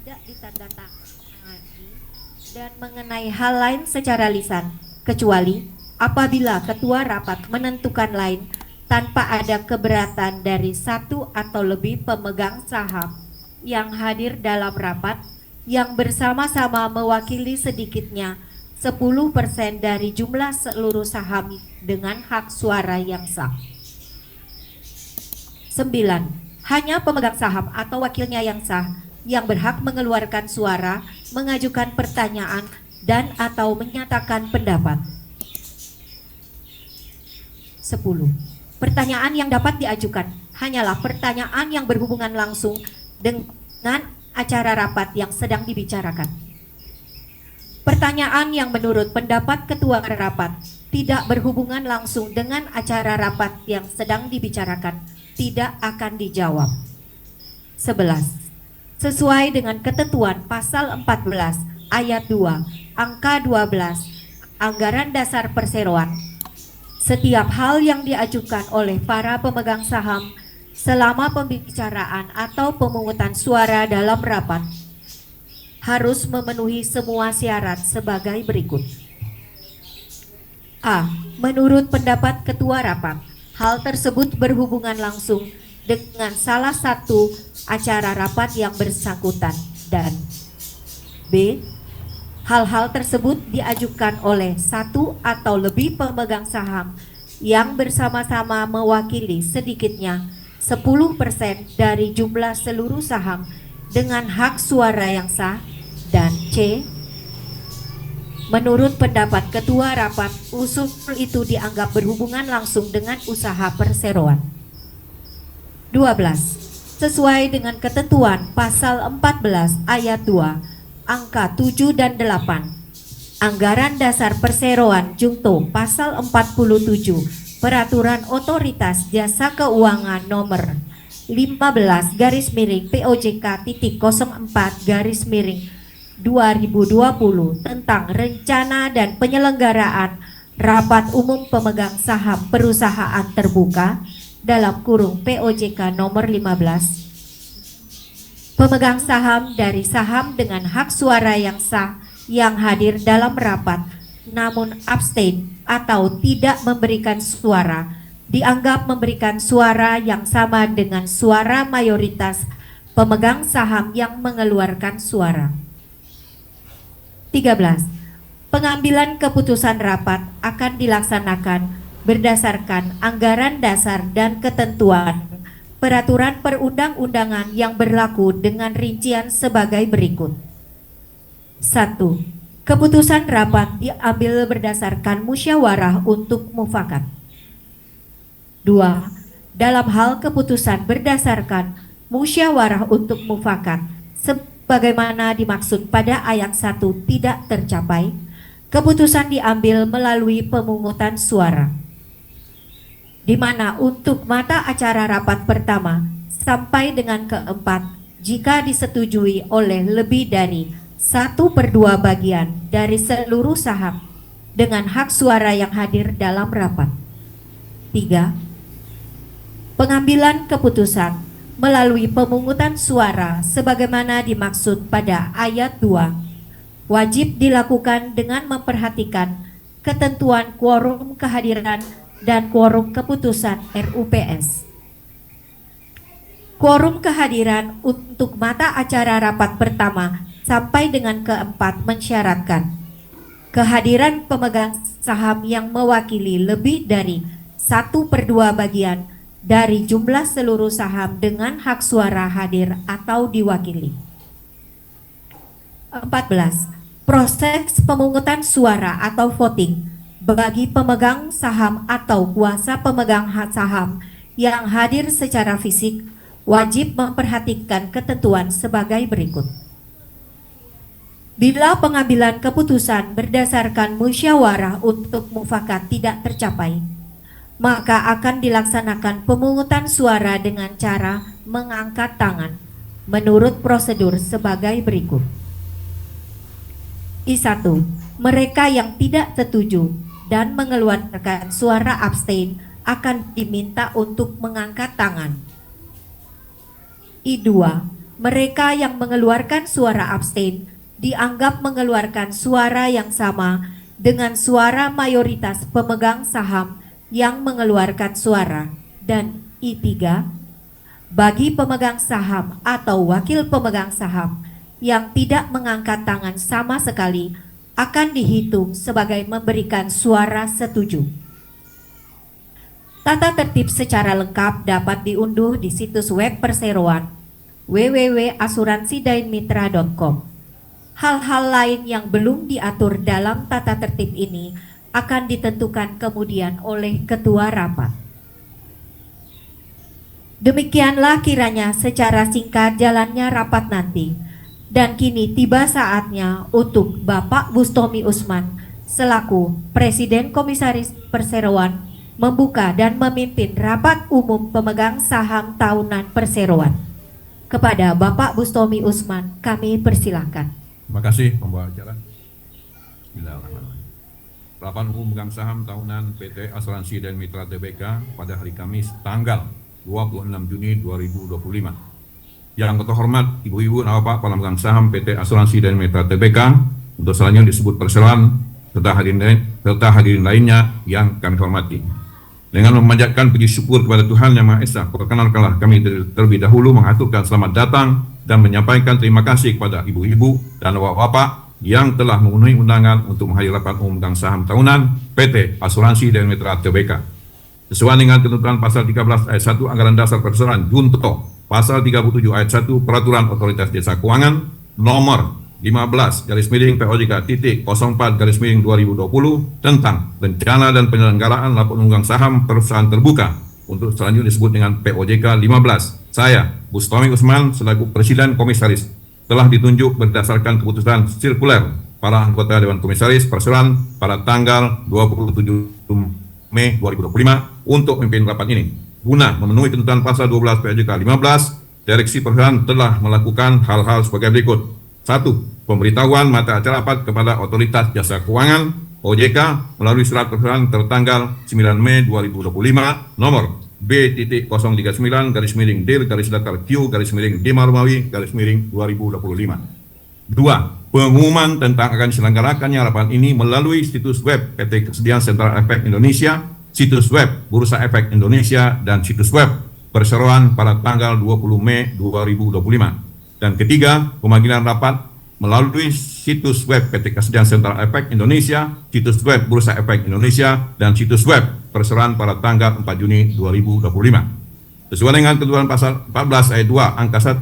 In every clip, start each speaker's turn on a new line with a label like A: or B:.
A: tidak ditandatangani dan mengenai hal lain secara lisan, kecuali apabila ketua rapat menentukan lain tanpa ada keberatan dari satu atau lebih pemegang saham yang hadir dalam rapat yang bersama-sama mewakili sedikitnya 10% dari jumlah seluruh saham dengan hak suara yang sah. 9. Hanya pemegang saham atau wakilnya yang sah yang berhak mengeluarkan suara, mengajukan pertanyaan, dan atau menyatakan pendapat. 10. Pertanyaan yang dapat diajukan hanyalah pertanyaan yang berhubungan langsung dengan acara rapat yang sedang dibicarakan. Pertanyaan yang menurut pendapat ketua rapat tidak berhubungan langsung dengan acara rapat yang sedang dibicarakan tidak akan dijawab. 11. Sesuai dengan ketentuan pasal 14 ayat 2 angka 12 Anggaran Dasar Perseroan, setiap hal yang diajukan oleh para pemegang saham selama pembicaraan atau pemungutan suara dalam rapat harus memenuhi semua syarat sebagai berikut. A. Menurut pendapat ketua rapat, hal tersebut berhubungan langsung dengan salah satu acara rapat yang bersangkutan, dan B. Hal-hal tersebut diajukan oleh satu atau lebih pemegang saham yang bersama-sama mewakili sedikitnya 10% dari jumlah seluruh saham dengan hak suara yang sah, dan C. Menurut pendapat ketua rapat, usul itu dianggap berhubungan langsung dengan usaha perseroan. 12. Sesuai dengan ketentuan pasal 14 ayat 2 angka 7 dan 8 Anggaran Dasar Perseroan Jungto pasal 47 Peraturan Otoritas Jasa Keuangan nomor 15 /POJK.04/2020 tentang rencana dan penyelenggaraan rapat umum pemegang saham perusahaan terbuka dalam kurung POJK nomor 15. Pemegang saham dari saham dengan hak suara yang sah yang hadir dalam rapat namun abstain atau tidak memberikan suara dianggap memberikan suara yang sama dengan suara mayoritas pemegang saham yang mengeluarkan suara. 13. Pengambilan keputusan rapat akan dilaksanakan berdasarkan anggaran dasar dan ketentuan peraturan perundang-undangan yang berlaku dengan rincian sebagai berikut. 1. Keputusan rapat diambil berdasarkan musyawarah untuk mufakat. 2. Dalam hal keputusan berdasarkan musyawarah untuk mufakat sebagaimana dimaksud pada ayat 1 tidak tercapai, keputusan diambil melalui pemungutan suara, di mana untuk mata acara rapat pertama sampai dengan keempat, jika disetujui oleh lebih dari 1/2 bagian dari seluruh saham dengan hak suara yang hadir dalam rapat. 3. Pengambilan keputusan melalui pemungutan suara sebagaimana dimaksud pada ayat 2 wajib dilakukan dengan memperhatikan ketentuan quorum kehadiran dan quorum keputusan RUPS. Quorum kehadiran untuk mata acara rapat pertama sampai dengan keempat mensyaratkan kehadiran pemegang saham yang mewakili lebih dari 1/2 bagian dari jumlah seluruh saham dengan hak suara hadir atau diwakili. 14. Proses pemungutan suara atau voting bagi pemegang saham atau kuasa pemegang hak saham yang hadir secara fisik wajib memperhatikan ketentuan sebagai berikut. Bila pengambilan keputusan berdasarkan musyawarah untuk mufakat tidak tercapai, maka akan dilaksanakan pemungutan suara dengan cara mengangkat tangan menurut prosedur sebagai berikut. I1. Mereka yang tidak setuju dan mengeluarkan suara abstain akan diminta untuk mengangkat tangan. I2. mereka yang mengeluarkan suara abstain dianggap mengeluarkan suara yang sama dengan suara mayoritas pemegang saham yang mengeluarkan suara. Dan I3, bagi pemegang saham atau wakil pemegang saham yang tidak mengangkat tangan sama sekali akan dihitung sebagai memberikan suara setuju. Tata tertib secara lengkap dapat diunduh di situs web Perseroan www.asuransidainmitra.com. Hal-hal lain yang belum diatur dalam tata tertib ini akan ditentukan kemudian oleh ketua rapat. Demikianlah kiranya secara singkat jalannya rapat nanti. Dan kini tiba saatnya untuk Bapak Bustomi Usman selaku Presiden Komisaris Perseroan membuka dan memimpin rapat umum pemegang saham tahunan Perseroan. Kepada Bapak Bustomi Usman kami persilahkan.
B: Terima kasih pembawa acara. Bismillahirrahmanirrahim. Rapat umum pemegang saham tahunan PT Asuransi dan Mitra Tbk pada hari Kamis tanggal 26 Juni 2025. Yang terhormat Ibu-Ibu dan Bapak para pemegang saham PT Asuransi dan Mitra Tbk, untuk selanjutnya disebut Perseroan, serta hadirin lainnya yang kami hormati. Dengan memanjatkan puji syukur kepada Tuhan Yang Maha Esa, perkenalkanlah kami terlebih dahulu mengaturkan selamat datang dan menyampaikan terima kasih kepada ibu-ibu dan bapak-bapak yang telah memenuhi undangan untuk menghadiri rapat umum pemegang saham tahunan PT Asuransi dan Mitra Tbk. Sesuai dengan ketentuan pasal 13 ayat 1 Anggaran Dasar Perseroan junto pasal 37 ayat 1 Peraturan Otoritas Jasa Keuangan nomor 15/POJK.04/2020 tentang rencana dan penyelenggaraan laporan pemegang saham perusahaan terbuka untuk selanjutnya disebut dengan POJK 15. Saya, Bustomi Usman, selaku Presiden Komisaris, telah ditunjuk berdasarkan keputusan sirkuler para anggota Dewan Komisaris Perseroan pada tanggal 27 Mei 2025 untuk memimpin rapat ini. Guna memenuhi ketentuan pasal 12 POJK 15, Direksi Perseroan telah melakukan hal-hal sebagai berikut. 1. Pemberitahuan mata acara rapat kepada Otoritas Jasa Keuangan OJK melalui surat perseroan tertanggal 9 Mei 2025 nomor B.09-Q-D-D-D-Romawi-2025. 2. Pengumuman tentang akan diselenggarakannya rapat ini melalui situs web PT Kesediaan Sentral Efek Indonesia, situs web Bursa Efek Indonesia, dan situs web Perseroan pada tanggal 20 Mei 2025. Dan ketiga, pemanggilan rapat melalui situs web PT Kesediaan Sentral Efek Indonesia, situs web Bursa Efek Indonesia, dan situs web Perseroan pada tanggal 4 Juni 2025. Sesuai dengan ketentuan pasal 14 ayat 2 angka 1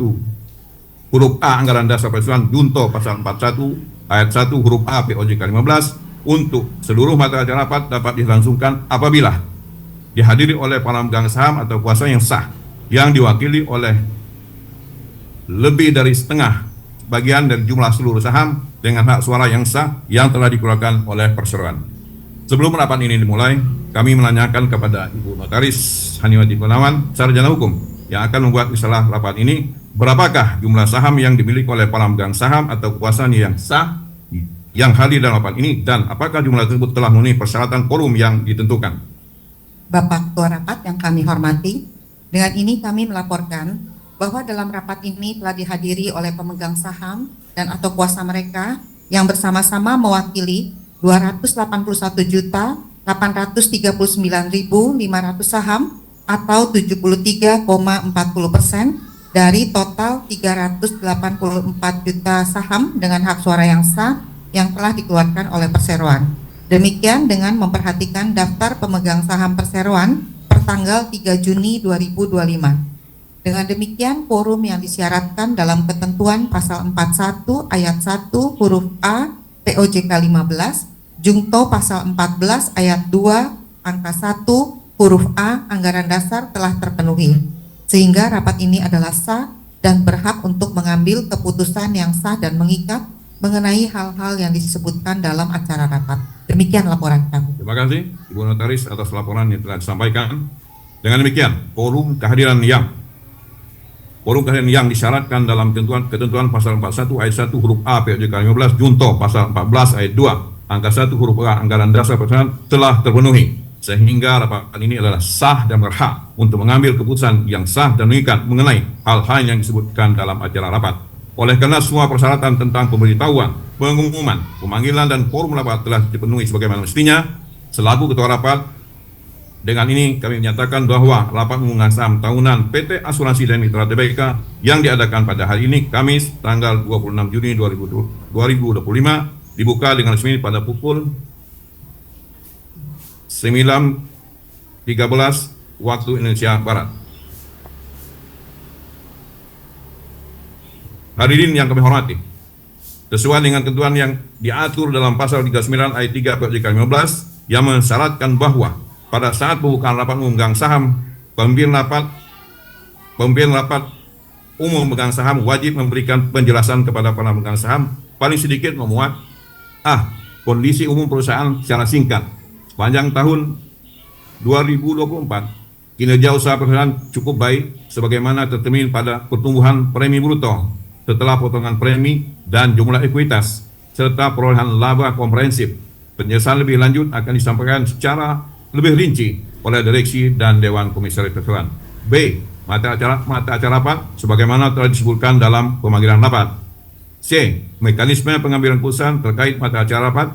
B: huruf A Anggaran Dasar Perseroan junto pasal 41 ayat 1 huruf A POJK 15 untuk seluruh mata acara rapat dapat dilangsungkan apabila dihadiri oleh para pemegang saham atau kuasa yang sah yang diwakili oleh lebih dari setengah bagian dari jumlah seluruh saham dengan hak suara yang sah yang telah dikeluarkan oleh Perseroan. Sebelum rapat ini dimulai, kami menanyakan kepada Ibu Notaris Haniwati Gunawan, sarjana hukum, yang akan membuat risalah rapat ini, berapakah jumlah saham yang dimiliki oleh para pemegang saham atau kuasanya yang sah yang hadir dalam rapat ini, dan apakah jumlah tersebut telah memenuhi persyaratan quorum yang ditentukan.
C: Bapak Ketua Rapat yang kami hormati, dengan ini kami melaporkan bahwa dalam rapat ini telah dihadiri oleh pemegang saham dan atau kuasa mereka yang bersama-sama mewakili 281.839.500 saham atau 73,40% dari total 384 juta saham dengan hak suara yang sah yang telah dikeluarkan oleh Perseroan. Demikian dengan memperhatikan daftar pemegang saham Perseroan per tanggal 3 Juni 2025. Dengan demikian, quorum yang disyaratkan dalam ketentuan pasal 41 ayat 1 huruf A POJK 15, jungto pasal 14 ayat 2 angka 1 huruf A Anggaran Dasar telah terpenuhi. Sehingga rapat ini adalah sah dan berhak untuk mengambil keputusan yang sah dan mengikat mengenai hal-hal yang disebutkan dalam acara rapat. Demikian laporan kami.
B: Terima kasih Ibu Notaris atas laporan yang telah disampaikan. Dengan demikian, quorum kehadiran yang disyaratkan dalam ketentuan pasal 41 ayat 1 huruf A POJK 15 junto pasal 14 ayat 2 angka 1 huruf A Anggaran Dasar Perseroan telah terpenuhi, sehingga rapat ini adalah sah dan berhak untuk mengambil keputusan yang sah dan mengikat mengenai hal-hal yang disebutkan dalam acara rapat. Oleh karena semua persyaratan tentang pemberitahuan, pengumuman, pemanggilan, dan forum rapat telah dipenuhi sebagaimana mestinya, selaku ketua rapat, dengan ini kami menyatakan bahwa rapat pemegang saham tahunan PT Asuransi dan Mitra Tbk yang diadakan pada hari ini, Kamis, tanggal 26 Juni 2025, dibuka dengan resmi pada pukul 9.13 waktu Indonesia Barat. Hadirin yang kami hormati, sesuai dengan ketentuan yang diatur dalam pasal 39 ayat 3 PJK 15 yang mensyaratkan bahwa pada saat pembukaan rapat pemegang saham, pemimpin rapat umum pemegang saham wajib memberikan penjelasan kepada para pemegang saham paling sedikit memuat kondisi umum perusahaan secara singkat sepanjang tahun 2024. Kinerja usaha perusahaan cukup baik sebagaimana tercermin pada pertumbuhan premi bruto setelah potongan premi dan jumlah ekuitas serta perolehan laba komprehensif. Penjelasan lebih lanjut akan disampaikan secara lebih rinci oleh direksi dan Dewan Komisaris Perseroan. B. Mata acara rapat sebagaimana telah disebutkan dalam pemanggilan rapat. C. Mekanisme pengambilan keputusan terkait mata acara rapat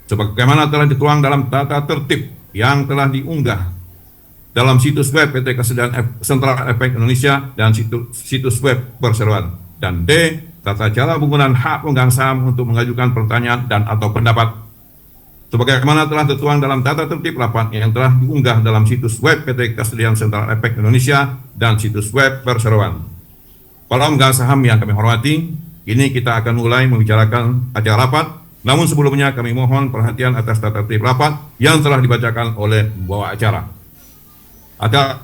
B: sebagaimana telah dituang dalam tata tertib yang telah diunggah dalam situs web PT Kesediaan Sentral Efek Indonesia dan situs web Perseroan. Dan D. Tata cara penggunaan hak pemegang saham untuk mengajukan pertanyaan dan atau pendapat sebagaimana telah tertuang dalam tata tertib rapat yang telah diunggah dalam situs web PT Kesediaan Sentral Efek Indonesia dan situs web Perseroan. Para pemegang saham yang kami hormati, kini kita akan mulai membicarakan acara rapat. Namun sebelumnya kami mohon perhatian atas tata tertib rapat yang telah dibacakan oleh pembawa acara. Acara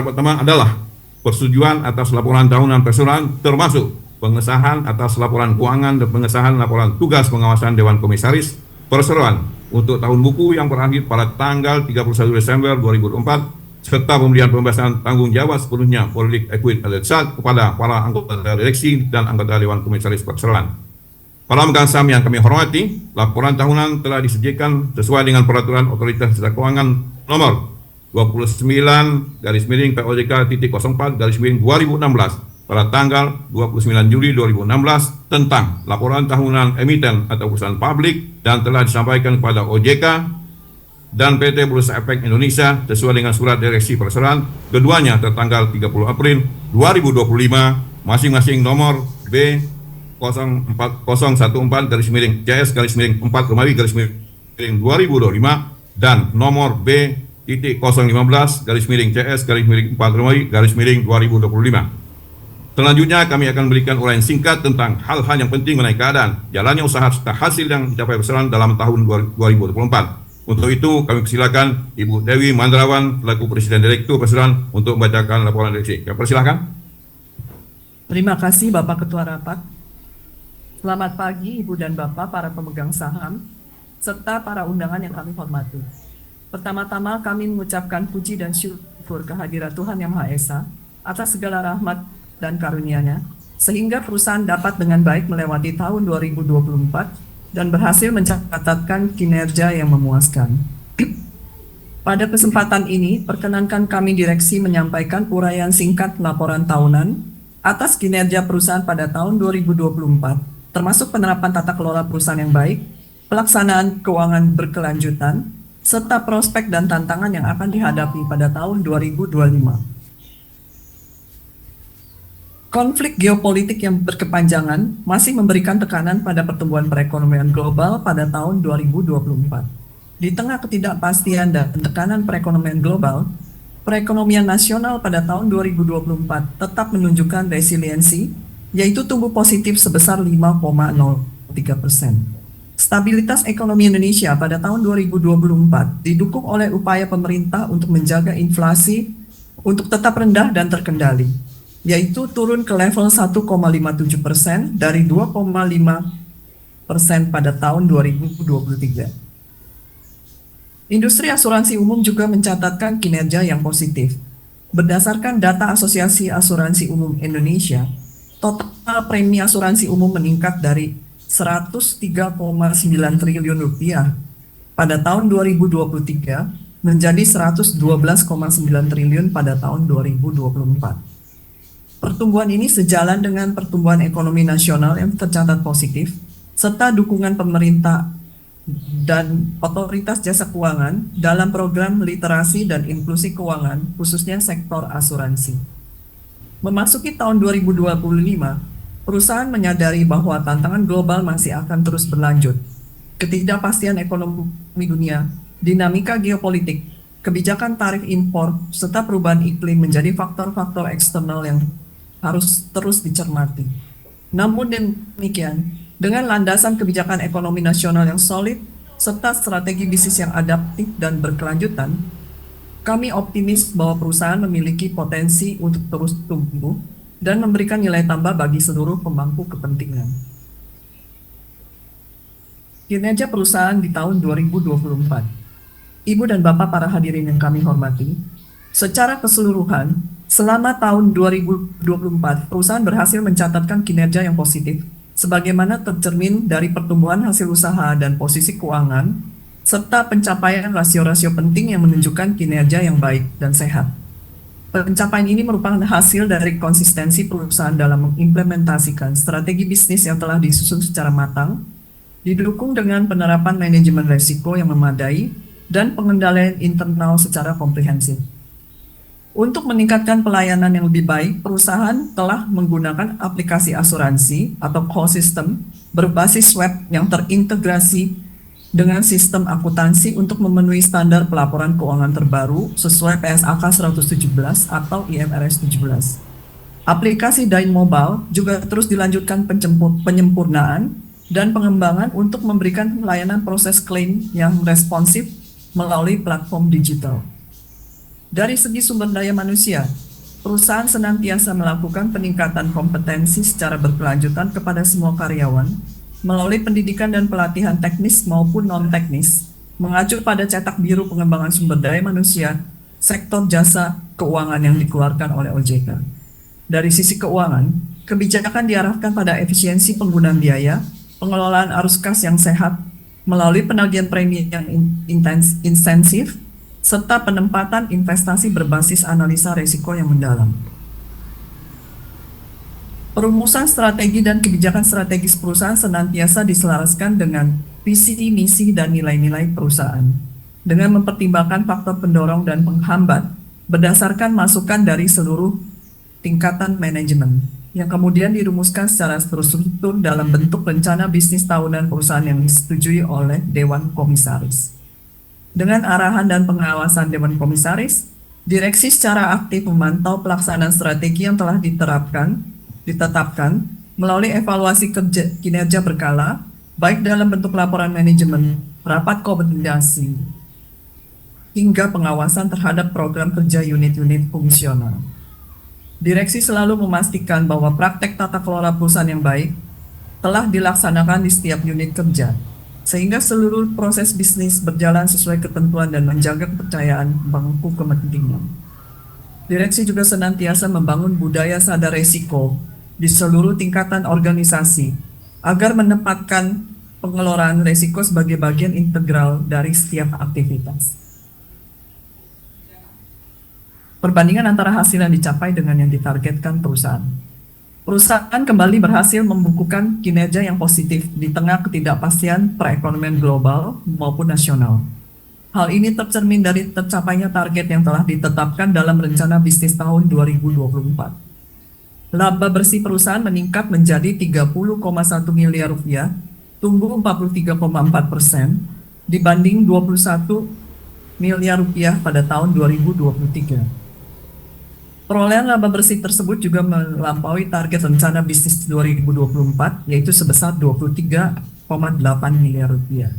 B: pertama adalah persetujuan atas laporan tahunan Perseroan termasuk pengesahan atas laporan keuangan dan pengesahan laporan tugas pengawasan Dewan Komisaris Perseroan untuk tahun buku yang berakhir pada tanggal 31 Desember 2024 serta pemberian pembebasan tanggung jawab sepenuhnya politik equity kepada para anggota direksi dan anggota Dewan Komisaris Perseroan. Para pemegang saham yang kami hormati, laporan tahunan telah disajikan sesuai dengan peraturan Otoritas Jasa Keuangan nomor 29/POJK.04/2016 pada tanggal 29 Juli 2016 tentang laporan tahunan emiten atau perusahaan publik dan telah disampaikan kepada OJK dan PT Bursa Efek Indonesia sesuai dengan surat direksi Perseroan keduanya tertanggal 30 April 2025 masing-masing nomor B 04015-CS-4-2025 dan nomor B 015-CS-4-2025. Selanjutnya kami akan berikan uraian singkat tentang hal-hal yang penting mengenai keadaan jalannya usaha serta hasil yang dicapai Perseroan dalam tahun 2024. Untuk itu kami persilakan Ibu Dewi Mandrawan selaku Presiden Direktur Perseroan untuk membacakan laporan direksi. Kami persilakan.
D: Terima kasih Bapak Ketua Rapat. Selamat pagi Ibu dan Bapak para pemegang saham serta para undangan yang kami hormati. Pertama-tama kami mengucapkan puji dan syukur kehadirat Tuhan Yang Maha Esa atas segala rahmat dan karunia-Nya sehingga perusahaan dapat dengan baik melewati tahun 2024 dan berhasil mencatatkan kinerja yang memuaskan. Pada kesempatan ini, perkenankan kami direksi menyampaikan uraian singkat laporan tahunan atas kinerja perusahaan pada tahun 2024, termasuk penerapan tata kelola perusahaan yang baik, pelaksanaan keuangan berkelanjutan, serta prospek dan tantangan yang akan dihadapi pada tahun 2025. Konflik geopolitik yang berkepanjangan masih memberikan tekanan pada pertumbuhan perekonomian global pada tahun 2024. Di tengah ketidakpastian dan tekanan perekonomian global, perekonomian nasional pada tahun 2024 tetap menunjukkan resiliensi, yaitu tumbuh positif sebesar 5,03%. Stabilitas ekonomi Indonesia pada tahun 2024 didukung oleh upaya pemerintah untuk menjaga inflasi untuk tetap rendah dan terkendali, yaitu turun ke level 1,57% dari 2,5% pada tahun 2023. Industri asuransi umum juga mencatatkan kinerja yang positif. Berdasarkan data Asosiasi Asuransi Umum Indonesia, total premi asuransi umum meningkat dari 103,9 triliun rupiah pada tahun 2023 menjadi 112,9 triliun pada tahun 2024. Pertumbuhan ini sejalan dengan pertumbuhan ekonomi nasional yang tercatat positif, serta dukungan pemerintah dan otoritas jasa keuangan dalam program literasi dan inklusi keuangan, khususnya sektor asuransi. Memasuki tahun 2025, perusahaan menyadari bahwa tantangan global masih akan terus berlanjut. Ketidakpastian ekonomi dunia, dinamika geopolitik, kebijakan tarif impor, serta perubahan iklim menjadi faktor-faktor eksternal yang harus terus dicermati. Namun demikian, dengan landasan kebijakan ekonomi nasional yang solid, serta strategi bisnis yang adaptif dan berkelanjutan, kami optimis bahwa perusahaan memiliki potensi untuk terus tumbuh dan memberikan nilai tambah bagi seluruh pemangku kepentingan. Kinerja perusahaan di tahun 2024. Ibu dan Bapak para hadirin yang kami hormati, secara keseluruhan, selama tahun 2024, perusahaan berhasil mencatatkan kinerja yang positif, sebagaimana tercermin dari pertumbuhan hasil usaha dan posisi keuangan, serta pencapaian rasio-rasio penting yang menunjukkan kinerja yang baik dan sehat. Pencapaian ini merupakan hasil dari konsistensi perusahaan dalam mengimplementasikan strategi bisnis yang telah disusun secara matang, didukung dengan penerapan manajemen risiko yang memadai dan pengendalian internal secara komprehensif. Untuk meningkatkan pelayanan yang lebih baik, perusahaan telah menggunakan aplikasi asuransi atau call system berbasis web yang terintegrasi dengan sistem akuntansi untuk memenuhi standar pelaporan keuangan terbaru sesuai PSAK 117 atau IFRS 17. Aplikasi Dain Mobile juga terus dilanjutkan penyempurnaan dan pengembangan untuk memberikan layanan proses klaim yang responsif melalui platform digital. Dari segi sumber daya manusia, perusahaan senantiasa melakukan peningkatan kompetensi secara berkelanjutan kepada semua karyawan melalui pendidikan dan pelatihan teknis maupun non-teknis, mengacu pada cetak biru pengembangan sumber daya manusia, sektor jasa keuangan yang dikeluarkan oleh OJK. Dari sisi keuangan, kebijakan diarahkan pada efisiensi penggunaan biaya, pengelolaan arus kas yang sehat melalui penagihan premi yang intensif, serta penempatan investasi berbasis analisa risiko yang mendalam. Perumusan strategi dan kebijakan strategis perusahaan senantiasa diselaraskan dengan visi, misi, dan nilai-nilai perusahaan, dengan mempertimbangkan faktor pendorong dan penghambat berdasarkan masukan dari seluruh tingkatan manajemen, yang kemudian dirumuskan secara terstruktur dalam bentuk rencana bisnis tahunan perusahaan yang disetujui oleh Dewan Komisaris. Dengan arahan dan pengawasan Dewan Komisaris, direksi secara aktif memantau pelaksanaan strategi yang telah ditetapkan melalui evaluasi kinerja berkala, baik dalam bentuk laporan manajemen, rapat koordinasi, hingga pengawasan terhadap program kerja unit-unit fungsional. Direksi selalu memastikan bahwa praktek tata kelola perusahaan yang baik telah dilaksanakan di setiap unit kerja, sehingga seluruh proses bisnis berjalan sesuai ketentuan dan menjaga kepercayaan pemangku kepentingan. Direksi juga senantiasa membangun budaya sadar risiko di seluruh tingkatan organisasi agar menempatkan pengelolaan risiko sebagai bagian integral dari setiap aktivitas. Perbandingan antara hasil yang dicapai dengan yang ditargetkan perusahaan. Perusahaan kembali berhasil membukukan kinerja yang positif di tengah ketidakpastian perekonomian global maupun nasional. Hal ini tercermin dari tercapainya target yang telah ditetapkan dalam rencana bisnis tahun 2024. Laba bersih perusahaan meningkat menjadi 30,1 miliar rupiah, tumbuh 43,4% dibanding 21 miliar rupiah pada tahun 2023. Perolehan laba bersih tersebut juga melampaui target rencana bisnis 2024, yaitu sebesar 23,8 miliar rupiah.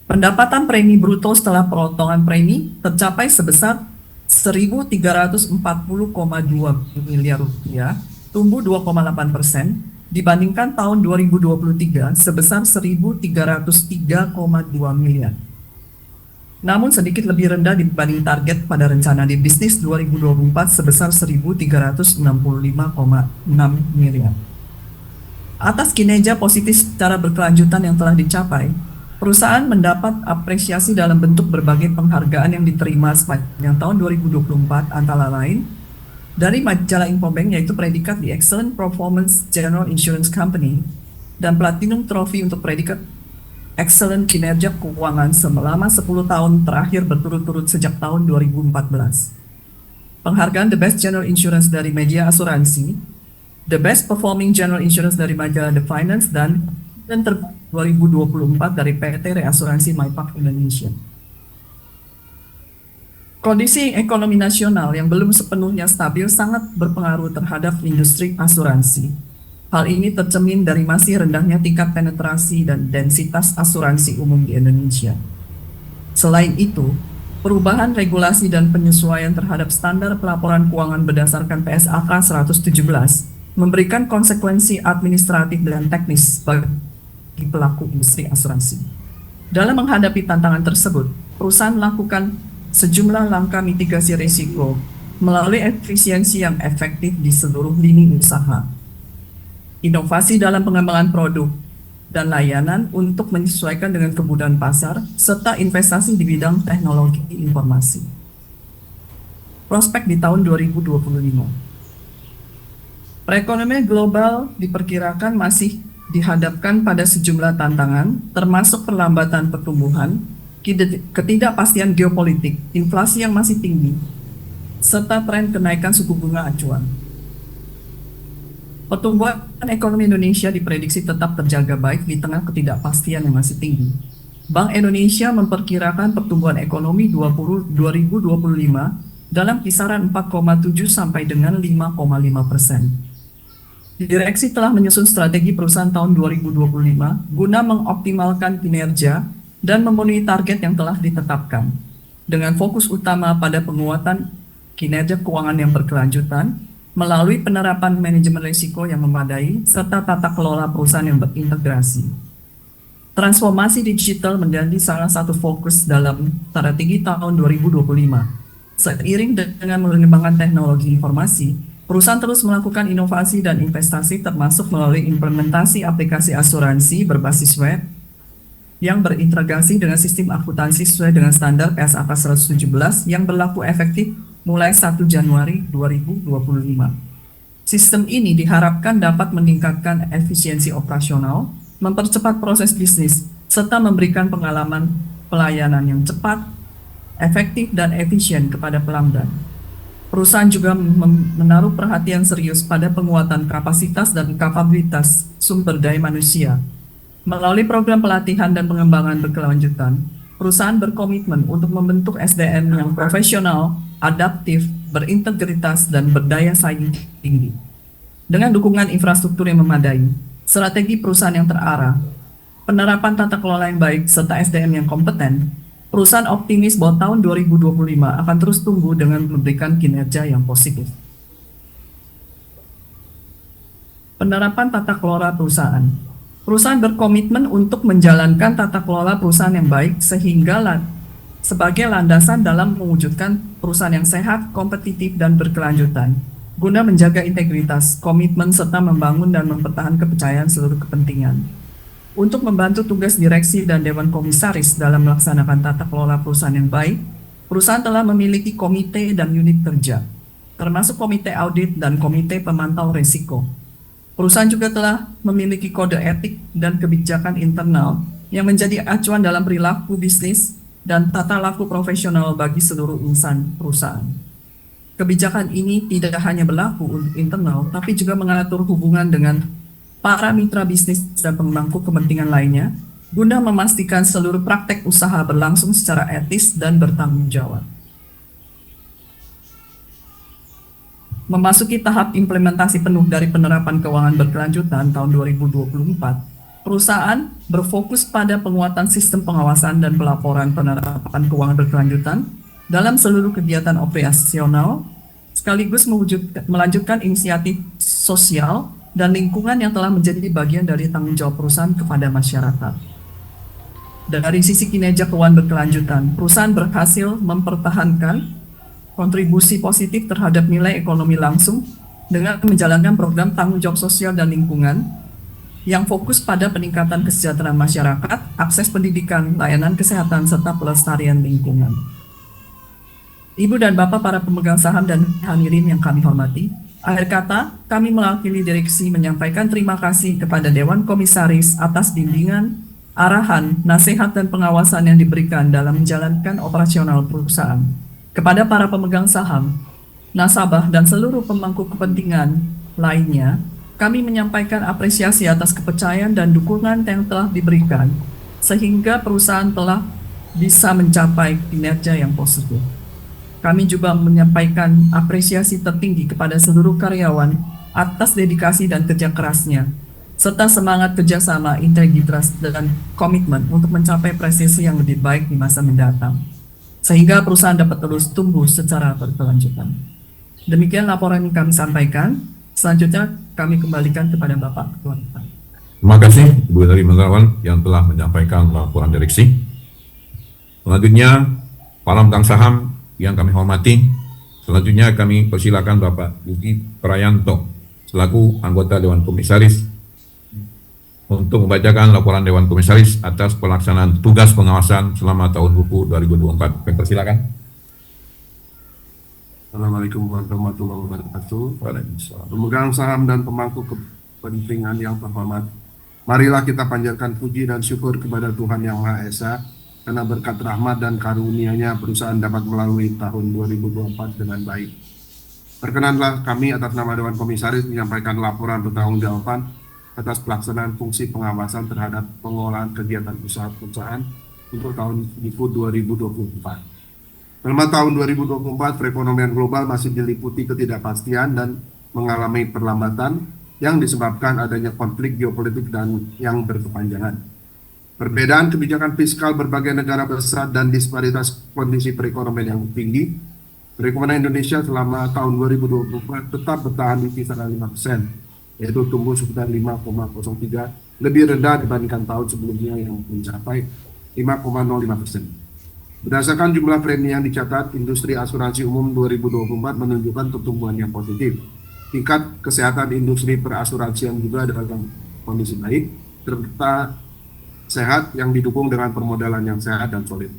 D: Pendapatan premi bruto setelah pemotongan premi tercapai sebesar 1.340,2 miliar rupiah, tumbuh 2,8% dibandingkan tahun 2023 sebesar 1.303,2 miliar. Namun sedikit lebih rendah dibanding target pada rencana di bisnis 2024 sebesar 1.365,6 miliar. Atas kinerja positif secara berkelanjutan yang telah dicapai, Perusahaan mendapat apresiasi dalam bentuk berbagai penghargaan yang diterima sepanjang tahun 2024, antara lain dari majalah Infobank, yaitu predikat The Excellent Performance General Insurance Company dan Platinum Trophy untuk predikat Excellent Kinerja Keuangan selama 10 tahun terakhir berturut-turut sejak tahun 2014. Penghargaan The Best General Insurance dari media asuransi, The Best Performing General Insurance dari majalah The Finance, dan terbaik 2024 dari PT Reasuransi MyPark Indonesia. Kondisi ekonomi nasional yang belum sepenuhnya stabil sangat berpengaruh terhadap industri asuransi. Hal ini tercermin dari masih rendahnya tingkat penetrasi dan densitas asuransi umum di Indonesia. Selain itu, perubahan regulasi dan penyesuaian terhadap standar pelaporan keuangan berdasarkan PSAK 117 memberikan konsekuensi administratif dan teknis bagi pelaku industri asuransi. Dalam menghadapi tantangan tersebut, perusahaan melakukan sejumlah langkah mitigasi risiko melalui efisiensi yang efektif di seluruh lini usaha, inovasi dalam pengembangan produk dan layanan untuk menyesuaikan dengan kebutuhan pasar, serta investasi di bidang teknologi informasi. Prospek di tahun 2025. Perekonomian global diperkirakan masih dihadapkan pada sejumlah tantangan, termasuk perlambatan pertumbuhan, ketidakpastian geopolitik, inflasi yang masih tinggi, serta tren kenaikan suku bunga acuan. Pertumbuhan ekonomi Indonesia diprediksi tetap terjaga baik di tengah ketidakpastian yang masih tinggi. Bank Indonesia memperkirakan pertumbuhan ekonomi 2025 dalam kisaran 4,7 sampai dengan 5,5%. Direksi telah menyusun strategi perusahaan tahun 2025 guna mengoptimalkan kinerja dan memenuhi target yang telah ditetapkan, dengan fokus utama pada penguatan kinerja keuangan yang berkelanjutan melalui penerapan manajemen risiko yang memadai serta tata kelola perusahaan yang berintegrasi. Transformasi digital menjadi salah satu fokus dalam strategi tahun 2025. Seiring dengan mengembangkan teknologi informasi, perusahaan terus melakukan inovasi dan investasi, termasuk melalui implementasi aplikasi asuransi berbasis web yang berintegrasi dengan sistem akuntansi sesuai dengan standar PSAK 117 yang berlaku efektif mulai 1 Januari 2025. Sistem ini diharapkan dapat meningkatkan efisiensi operasional, mempercepat proses bisnis, serta memberikan pengalaman pelayanan yang cepat, efektif, dan efisien kepada pelanggan. Perusahaan juga menaruh perhatian serius pada penguatan kapasitas dan kapabilitas sumber daya manusia. Melalui program pelatihan dan pengembangan berkelanjutan, perusahaan berkomitmen untuk membentuk SDM yang profesional, adaptif, berintegritas, dan berdaya saing tinggi. Dengan dukungan infrastruktur yang memadai, strategi perusahaan yang terarah, penerapan tata kelola yang baik, serta SDM yang kompeten, perusahaan optimis bahwa tahun 2025 akan terus tumbuh dengan memberikan kinerja yang positif. Penerapan tata kelola perusahaan. Perusahaan berkomitmen untuk menjalankan tata kelola perusahaan yang baik sebagai landasan dalam mewujudkan perusahaan yang sehat, kompetitif, dan berkelanjutan, guna menjaga integritas, komitmen, serta membangun dan mempertahankan kepercayaan seluruh kepentingan. Untuk membantu tugas direksi dan dewan komisaris dalam melaksanakan tata kelola perusahaan yang baik, perusahaan telah memiliki komite dan unit kerja, termasuk komite audit dan komite pemantau risiko. Perusahaan juga telah memiliki kode etik dan kebijakan internal yang menjadi acuan dalam perilaku bisnis dan tata laku profesional bagi seluruh insan perusahaan. Kebijakan ini tidak hanya berlaku untuk internal, tapi juga mengatur hubungan dengan para mitra bisnis dan pemangku kepentingan lainnya, guna memastikan seluruh praktek usaha berlangsung secara etis dan bertanggung jawab. Memasuki tahap implementasi penuh dari penerapan keuangan berkelanjutan tahun 2024, perusahaan berfokus pada penguatan sistem pengawasan dan pelaporan penerapan keuangan berkelanjutan dalam seluruh kegiatan operasional, sekaligus melanjutkan inisiatif sosial dan lingkungan yang telah menjadi bagian dari tanggung jawab perusahaan kepada masyarakat. Dari sisi kinerja keuangan berkelanjutan, perusahaan berhasil mempertahankan kontribusi positif terhadap nilai ekonomi langsung dengan menjalankan program tanggung jawab sosial dan lingkungan yang fokus pada peningkatan kesejahteraan masyarakat, akses pendidikan, layanan kesehatan, serta pelestarian lingkungan. Ibu dan Bapak para pemegang saham dan hadirin yang kami hormati, akhir kata, kami mewakili direksi menyampaikan terima kasih kepada Dewan Komisaris atas bimbingan, arahan, nasihat, dan pengawasan yang diberikan dalam menjalankan operasional perusahaan. Kepada para pemegang saham, nasabah, dan seluruh pemangku kepentingan lainnya, kami menyampaikan apresiasi atas kepercayaan dan dukungan yang telah diberikan, sehingga perusahaan telah bisa mencapai kinerja yang positif. Kami juga menyampaikan apresiasi tertinggi kepada seluruh karyawan atas dedikasi dan kerja kerasnya, serta semangat kerjasama, integritas, dan komitmen untuk mencapai prestasi yang lebih baik di masa mendatang, sehingga perusahaan dapat terus tumbuh secara berkelanjutan. Demikian laporan yang kami sampaikan. Selanjutnya kami kembalikan kepada Bapak Ketua.
B: Terima kasih Ibu dari Menterawan yang telah menyampaikan laporan direksi. Selanjutnya, para pemegang saham yang kami hormati, selanjutnya kami persilakan Bapak Budi Prayanto selaku anggota Dewan Komisaris untuk membacakan laporan Dewan Komisaris atas pelaksanaan tugas pengawasan selama tahun buku 2024. Kami persilakan.
E: Assalamualaikum warahmatullahi wabarakatuh. Pemegang saham dan pemangku kepentingan yang terhormat, marilah kita panjatkan puji dan syukur kepada Tuhan Yang Maha Esa, karena berkat rahmat dan karunia-Nya perusahaan dapat melalui tahun 2024 dengan baik. Perkenanlah kami atas nama Dewan Komisaris menyampaikan laporan pertanggungjawaban atas pelaksanaan fungsi pengawasan terhadap pengelolaan kegiatan usaha perusahaan untuk tahun buku 2024. Selama tahun 2024, perekonomian global masih diliputi ketidakpastian dan mengalami perlambatan yang disebabkan adanya konflik geopolitik dan yang berkepanjangan. Perbedaan kebijakan fiskal berbagai negara besar dan disparitas kondisi perekonomian yang tinggi, perekonomian Indonesia selama tahun 2024 tetap bertahan di kisaran 5%, yaitu tumbuh sekitar 5,03, lebih rendah dibandingkan tahun sebelumnya yang mencapai 5,05%. Berdasarkan jumlah premi yang dicatat, industri asuransi umum 2024 menunjukkan pertumbuhan yang positif. Tingkat kesehatan industri perasuransian juga dalam kondisi baik, serta sehat yang didukung dengan permodalan yang sehat dan solid.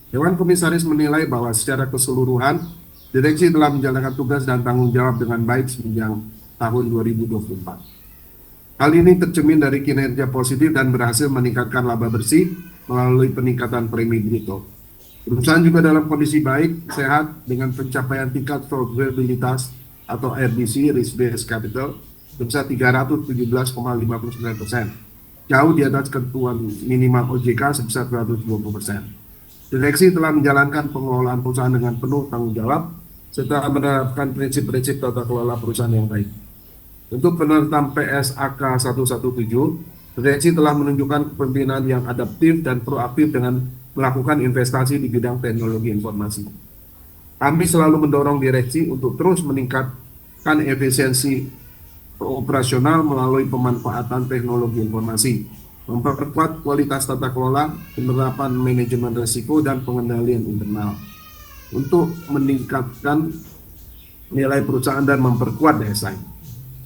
E: Dewan Komisaris menilai bahwa secara keseluruhan, direksi telah menjalankan tugas dan tanggung jawab dengan baik sepanjang tahun 2024. Hal ini tercermin dari kinerja positif dan berhasil meningkatkan laba bersih melalui peningkatan premi bruto. Perusahaan juga dalam kondisi baik, sehat, dengan pencapaian tingkat solvabilitas atau RBC (Risk Based Capital) sebesar 317,59%, jauh di atas ketentuan minimal OJK sebesar 220%. Direksi telah menjalankan pengelolaan perusahaan dengan penuh tanggung jawab, serta menerapkan prinsip-prinsip tata kelola perusahaan yang baik. Untuk penerapan PSAK 117, direksi telah menunjukkan kepemimpinan yang adaptif dan proaktif dengan melakukan investasi di bidang teknologi informasi. Kami selalu mendorong direksi untuk terus meningkatkan efisiensi operasional melalui pemanfaatan teknologi informasi, memperkuat kualitas tata kelola, penerapan manajemen risiko, dan pengendalian internal untuk meningkatkan nilai perusahaan dan memperkuat daya saing.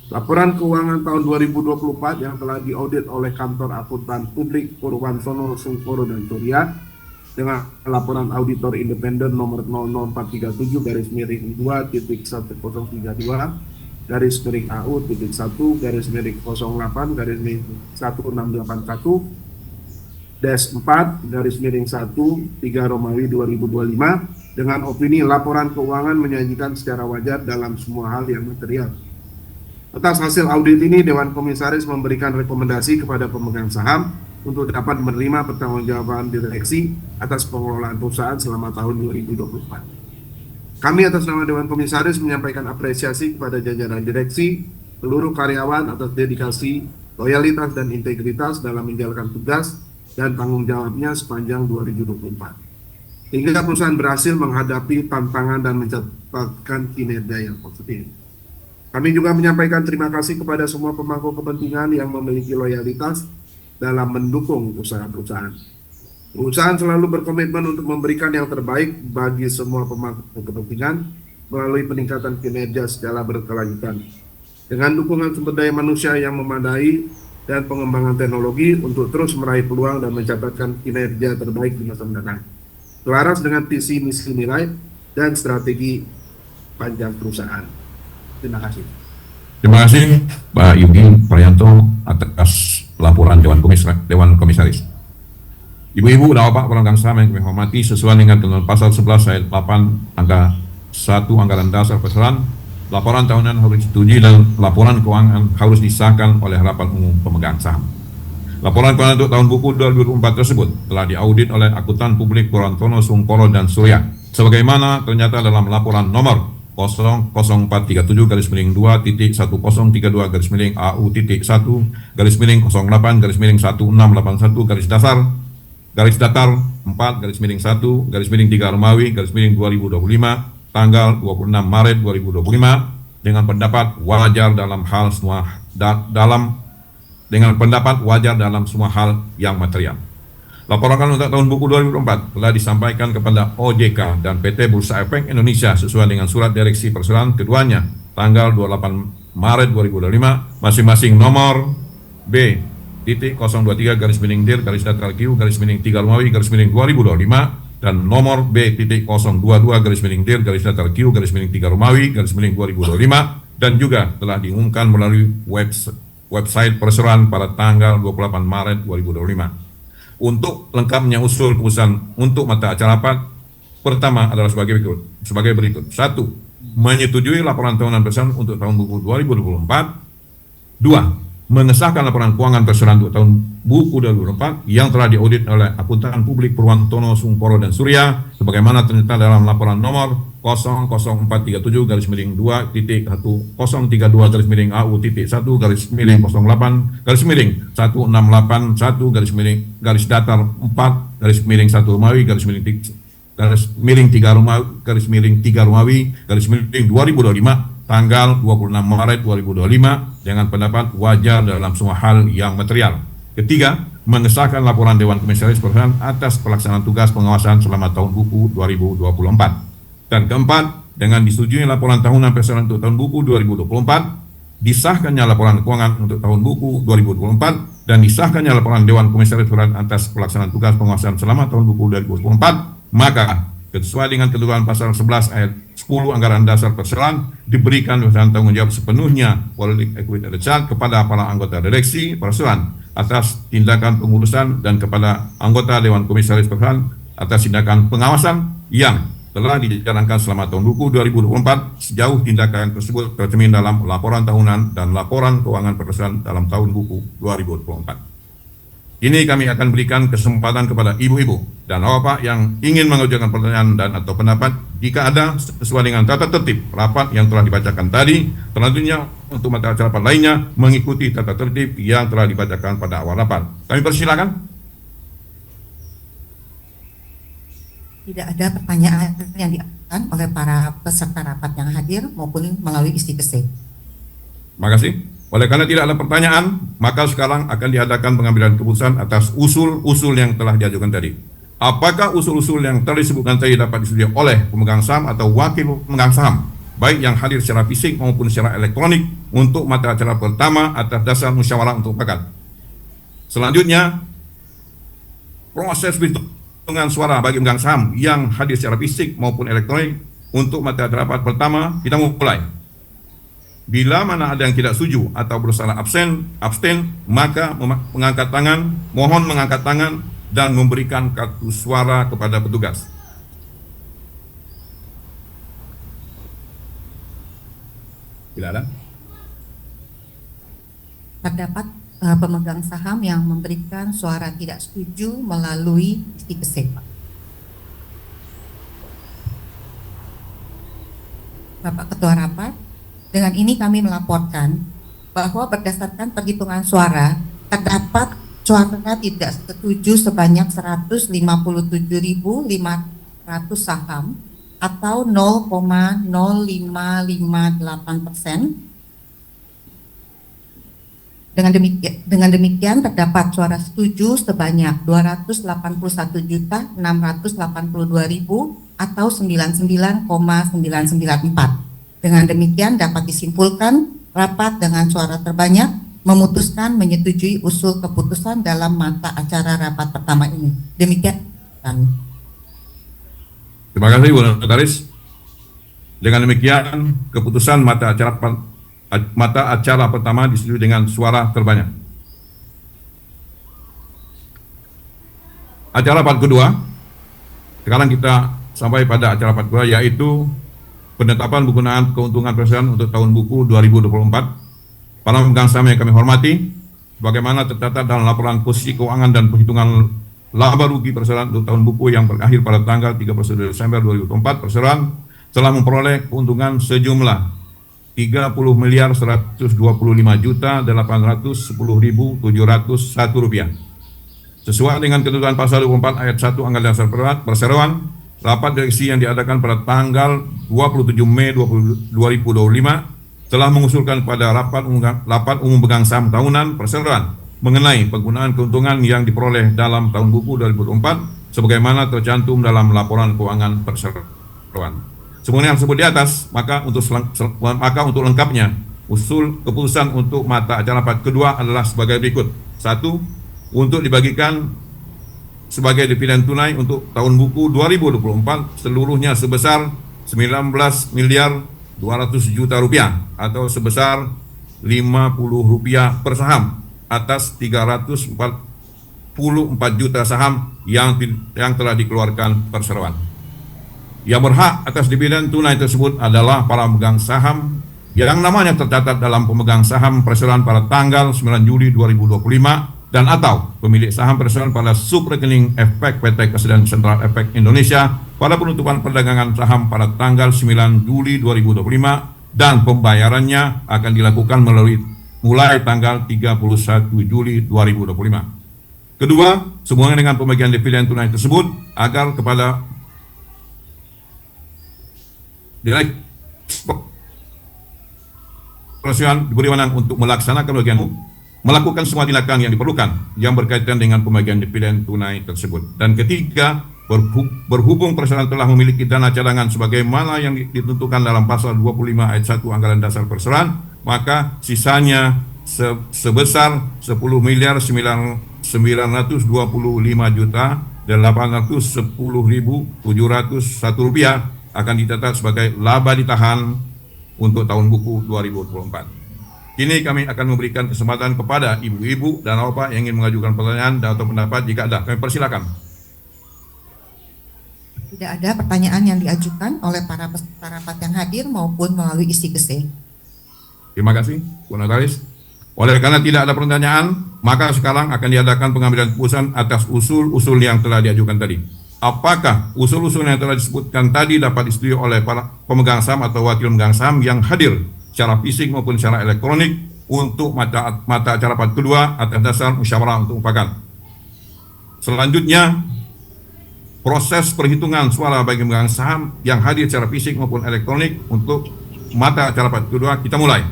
E: Laporan keuangan tahun 2024 yang telah diaudit oleh Kantor Akuntan Publik Purwantono Sungkoro dan Surya dengan laporan auditor independen nomor 004-1-01-01-01-1-4-1-3 dengan opini laporan keuangan menyajikan secara wajar dalam semua hal yang material. Atas hasil audit ini, Dewan Komisaris memberikan rekomendasi kepada pemegang saham untuk dapat menerima pertanggungjawaban direksi atas pengelolaan perusahaan selama tahun 2024. Kami atas nama Dewan Komisaris menyampaikan apresiasi kepada jajaran direksi, seluruh karyawan atas dedikasi, loyalitas, dan integritas dalam menjalankan tugas dan tanggung jawabnya sepanjang 2024. Hingga perusahaan berhasil menghadapi tantangan dan mencatatkan kinerja yang positif. Kami juga menyampaikan terima kasih kepada semua pemangku kepentingan yang memiliki loyalitas dalam mendukung usaha perusahaan. Perusahaan selalu berkomitmen untuk memberikan yang terbaik bagi semua pemangku kepentingan melalui peningkatan kinerja secara berkelanjutan. Dengan dukungan sumber daya manusia yang memadai, dan pengembangan teknologi untuk terus meraih peluang dan mencatatkan kinerja terbaik di masa mendatang. Selaras dengan visi misi nilai dan strategi panjang perusahaan. Terima kasih.
B: Terima kasih Pak Yudi Prianto atas laporan Dewan Komisaris. Ibu-ibu dan Bapak pelanggan saham yang kami hormati, sesuai dengan ketentuan pasal 11 ayat 8 angka 1 Anggaran Dasar Perseroan, laporan tahunan harus disetujui dan laporan keuangan harus disahkan oleh Rapat Umum Pemegang Saham. Laporan keuangan untuk tahun buku 2024 tersebut telah diaudit oleh Akuntan Publik Purwantono Sungkoro dan Surya, sebagaimana ternyata dalam laporan nomor 00437-2-11-AU-1-08-1681-1681 4-1 2025 tanggal 26 Maret 2025 dengan pendapat wajar dalam semua hal yang material. Laporan untuk tahun buku 2024 telah disampaikan kepada OJK dan PT Bursa Efek Indonesia sesuai dengan surat direksi perseroan keduanya tanggal 28 Maret 2025 masing-masing nomor B.022-dir-3 dan nomor B.022-dir-3 dan juga telah diumumkan melalui website perseroan pada tanggal 28 Maret 2025. Untuk lengkapnya usul keputusan untuk mata acara rapat pertama adalah sebagai berikut. 1. Menyetujui laporan tahunan perseroan untuk tahun buku 2024. 2. Mengesahkan laporan keuangan perseroan untuk tahun buku 2024 yang telah diaudit oleh Akuntan Publik Purwantono Sungkoro dan Surya sebagaimana ternyata dalam laporan nomor 04-17-AU-1-1-1-1-3 tanggal 26 Maret 2025 dengan pendapat wajar dalam semua hal yang material. Ketiga, mengesahkan laporan Dewan Komisaris Perseroan atas pelaksanaan tugas pengawasan selama tahun buku 2024. Dan keempat, dengan disetujui laporan tahunan perseroan untuk tahun buku 2024, disahkannya laporan keuangan untuk tahun buku 2024 dan disahkannya laporan Dewan Komisaris Perseroan atas pelaksanaan tugas pengawasan selama tahun buku 2024, maka sesuai dengan ketentuan pasal 11 ayat 10 Anggaran Dasar Perseroan diberikan tanggung jawab sepenuhnya politik equity charge kepada para anggota direksi perseroan atas tindakan pengurusan dan kepada anggota Dewan Komisaris Perseroan atas tindakan pengawasan yang telah dijalankan selama tahun buku 2024 sejauh tindakan tersebut tercermin dalam laporan tahunan dan laporan keuangan perseroan dalam tahun buku 2024. Ini kami akan berikan kesempatan kepada ibu-ibu dan bapak yang ingin mengajukan pertanyaan dan atau pendapat jika ada sesuai dengan tata tertib rapat yang telah dibacakan tadi. Selanjutnya untuk mata acara rapat lainnya mengikuti tata tertib yang telah dibacakan pada awal rapat. Kami persilakan.
C: Tidak ada pertanyaan yang diajukan oleh para peserta rapat yang hadir maupun melalui istiqeseh.
B: Terima kasih. Oleh karena tidak ada pertanyaan, maka sekarang akan diadakan pengambilan keputusan atas usul-usul yang telah diajukan tadi. Apakah usul-usul yang telah disebutkan tadi dapat disetujui oleh pemegang saham atau wakil pemegang saham, baik yang hadir secara fisik maupun secara elektronik untuk mata acara pertama atas dasar musyawarah untuk mufakat. Selanjutnya, proses perhitungan suara bagi pemegang saham yang hadir secara fisik maupun elektronik untuk mata acara rapat pertama kita mulai. Bila mana ada yang tidak setuju atau berusaha abstain, maka mengangkat tangan, mohon mengangkat tangan dan memberikan kartu suara kepada petugas. Bila ada?
C: Terdapat pemegang saham yang memberikan suara tidak setuju melalui istiqeseh. Bapak Ketua Rapat, dengan ini kami melaporkan bahwa berdasarkan perhitungan suara terdapat suara tidak setuju sebanyak 157.500 saham atau 0,0558%. Dengan demikian terdapat suara setuju sebanyak 281.682.000 atau 99,994. Dengan demikian dapat disimpulkan rapat dengan suara terbanyak memutuskan menyetujui usul keputusan dalam mata acara rapat pertama ini. Demikian kami.
B: Terima kasih Bu Notaris. Dengan demikian, keputusan mata acara pertama disetujui dengan suara terbanyak. Acara rapat kedua, sekarang kita sampai pada acara rapat kedua, yaitu penetapan penggunaan keuntungan presiden untuk tahun buku 2024. Para pemegang saham yang kami hormati, bagaimana tercatat dalam laporan posisi keuangan dan perhitungan laba rugi perseroan untuk tahun buku yang berakhir pada tanggal 31 Desember 2024, perseroan telah memperoleh keuntungan sejumlah 30.125.810.701 rupiah. Sesuai dengan ketentuan pasal 24 ayat 1 Anggaran Dasar Perseroan, rapat direksi yang diadakan pada tanggal 27 Mei 2025 telah mengusulkan kepada rapat umum pemegang saham tahunan perseroan mengenai penggunaan keuntungan yang diperoleh dalam tahun buku 2024 sebagaimana tercantum dalam laporan keuangan perseroan. Sebagaimana yang disebut di atas, maka untuk lengkapnya usul keputusan untuk mata acara rapat kedua adalah sebagai berikut. 1. Untuk dibagikan sebagai dividen tunai untuk tahun buku 2024 seluruhnya sebesar 19 miliar 200 juta rupiah atau sebesar Rp50 per saham atas 344 juta saham yang telah dikeluarkan perseroan. Yang berhak atas dividen tunai tersebut adalah para pemegang saham yang namanya tercatat dalam pemegang saham perseroan pada tanggal 9 Juli 2025 dan atau pemilik saham perseroan pada subrekening efek PT Kesedaran Sentral Efek Indonesia pada penutupan perdagangan saham pada tanggal 9 Juli 2025 dan pembayarannya akan dilakukan mulai tanggal 31 Juli 2025. Kedua, sehubungan dengan pembagian dividen tunai tersebut agar kepada Direktur Perseroan diberi wewenang untuk melaksanakan bagian melakukan semua tindakan yang diperlukan yang berkaitan dengan pembagian dividen tunai tersebut. Dan ketiga, berhubung perseroan telah memiliki dana cadangan sebagaimana yang ditentukan dalam pasal 25 ayat 1 Anggaran Dasar Perseroan, maka sisanya sebesar 10.925.810.701 rupiah akan dicatat sebagai laba ditahan untuk tahun buku 2024. Kini kami akan memberikan kesempatan kepada ibu-ibu dan bapak yang ingin mengajukan pertanyaan atau pendapat. Jika ada, kami persilakan.
C: Tidak ada pertanyaan yang diajukan oleh para peserta rapat yang hadir maupun melalui isi kese.
B: Terima kasih, Bu Notaris. Oleh karena tidak ada pertanyaan, maka sekarang akan diadakan pengambilan keputusan atas usul-usul yang telah diajukan tadi. Apakah usul-usul yang telah disebutkan tadi dapat disetujui oleh para pemegang saham atau wakil pemegang saham yang hadir secara fisik maupun secara elektronik untuk mata acara rapat kedua atas dasar musyawarah untuk mufakat. Selanjutnya, proses perhitungan suara bagi pemegang saham yang hadir secara fisik maupun elektronik untuk mata acara rapat kedua kita mulai.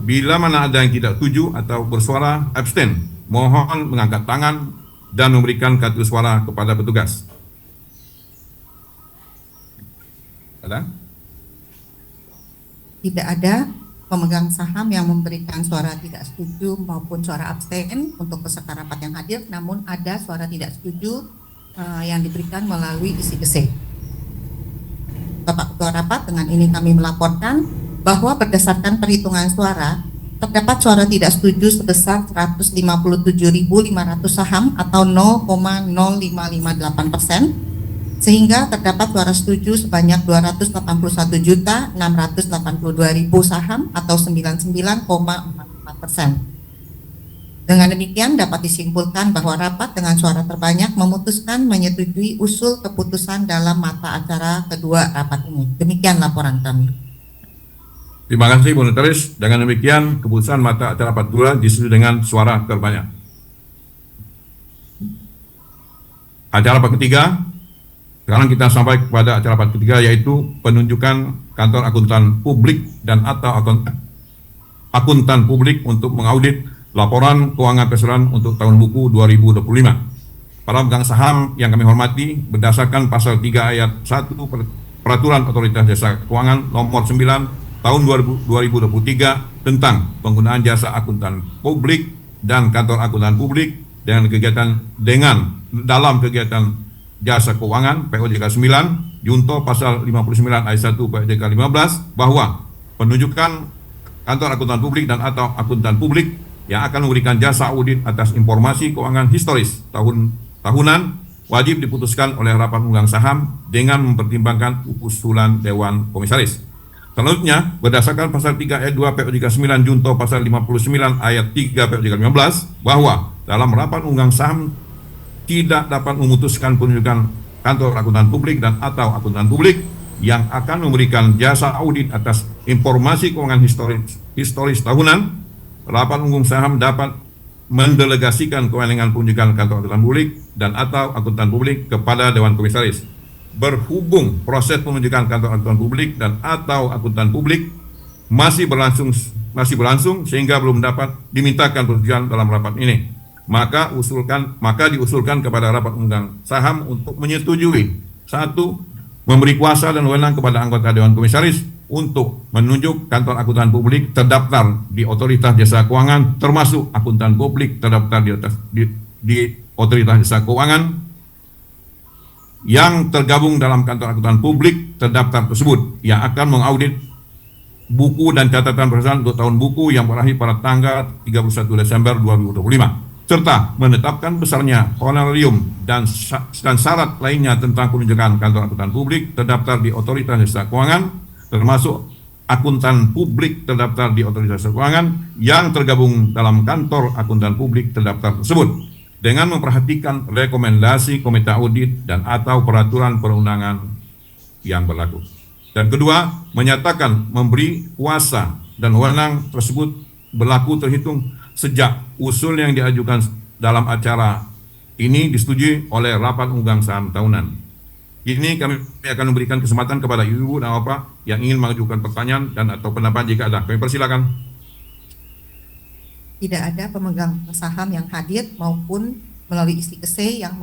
B: Bila mana ada yang tidak setuju atau bersuara abstain, mohon mengangkat tangan dan memberikan kartu suara kepada petugas. Ada?
C: Tidak ada pemegang saham yang memberikan suara tidak setuju maupun suara abstain untuk peserta rapat yang hadir, namun ada suara tidak setuju yang diberikan melalui isi kese. Bapak Ketua Rapat, dengan ini kami melaporkan bahwa berdasarkan perhitungan suara, terdapat suara tidak setuju sebesar 157.500 saham atau 0,0558%, sehingga terdapat suara setuju sebanyak 281.682.000 saham atau 99,44%. Dengan demikian dapat disimpulkan bahwa rapat dengan suara terbanyak memutuskan menyetujui usul keputusan dalam mata acara kedua rapat ini. Demikian laporan kami.
B: Terima kasih Bu Notaris. Dengan demikian keputusan mata acara rapat kedua disetujui dengan suara terbanyak. Acara rapat ketiga. Sekarang kita sampai kepada acara rapat ketiga, yaitu penunjukan kantor akuntan publik dan atau akuntan publik untuk mengaudit laporan keuangan perseroan untuk tahun buku 2025. Para pemegang saham yang kami hormati, berdasarkan pasal 3 ayat 1 Peraturan Otoritas Jasa Keuangan nomor 9 tahun 2023 tentang penggunaan jasa akuntan publik dan kantor akuntan publik dalam kegiatan jasa keuangan POJK 9 junto pasal 59 ayat 1 POJK 15 bahwa penunjukan kantor akuntan publik dan atau akuntan publik yang akan memberikan jasa audit atas informasi keuangan historis tahunan wajib diputuskan oleh rapat pemegang saham dengan mempertimbangkan usulan Dewan Komisaris. Selanjutnya, berdasarkan pasal 3 ayat 2 POJK 9 junto pasal 59 ayat 3 POJK 15 bahwa dalam rapat pemegang saham tidak dapat memutuskan penunjukan kantor akuntan publik dan atau akuntan publik yang akan memberikan jasa audit atas informasi keuangan historis tahunan. Rapat pemegang saham dapat mendelegasikan kewenangan penunjukan kantor akuntan publik dan atau akuntan publik kepada Dewan Komisaris. Berhubung proses penunjukan kantor akuntan publik dan atau akuntan publik masih berlangsung sehingga belum dapat dimintakan persetujuan dalam rapat ini, maka diusulkan kepada rapat pemegang saham untuk menyetujui: 1. Memberi kuasa dan wewenang kepada anggota Dewan Komisaris untuk menunjuk kantor akuntan publik terdaftar di Otoritas Jasa Keuangan, termasuk akuntan publik terdaftar di Otoritas Jasa Keuangan yang tergabung dalam kantor akuntan publik terdaftar tersebut, yang akan mengaudit buku dan catatan perusahaan untuk tahun buku yang berakhir pada tanggal 31 Desember 2025, serta menetapkan besarnya honorarium dan syarat lainnya tentang penunjukan kantor akuntan publik terdaftar di Otoritas Jasa Keuangan, termasuk akuntan publik terdaftar di Otoritas Jasa Keuangan yang tergabung dalam kantor akuntan publik terdaftar tersebut, dengan memperhatikan rekomendasi komite audit dan atau peraturan perundangan yang berlaku. Dan kedua, menyatakan memberi kuasa dan wewenang tersebut berlaku terhitung sejak usul yang diajukan dalam acara ini disetujui oleh rapat pemegang saham tahunan. Ini kami akan memberikan kesempatan kepada ibu dan bapak yang ingin mengajukan pertanyaan dan atau pendapat jika ada. Kami persilakan.
C: Tidak ada pemegang saham yang hadir maupun melalui isi kese yang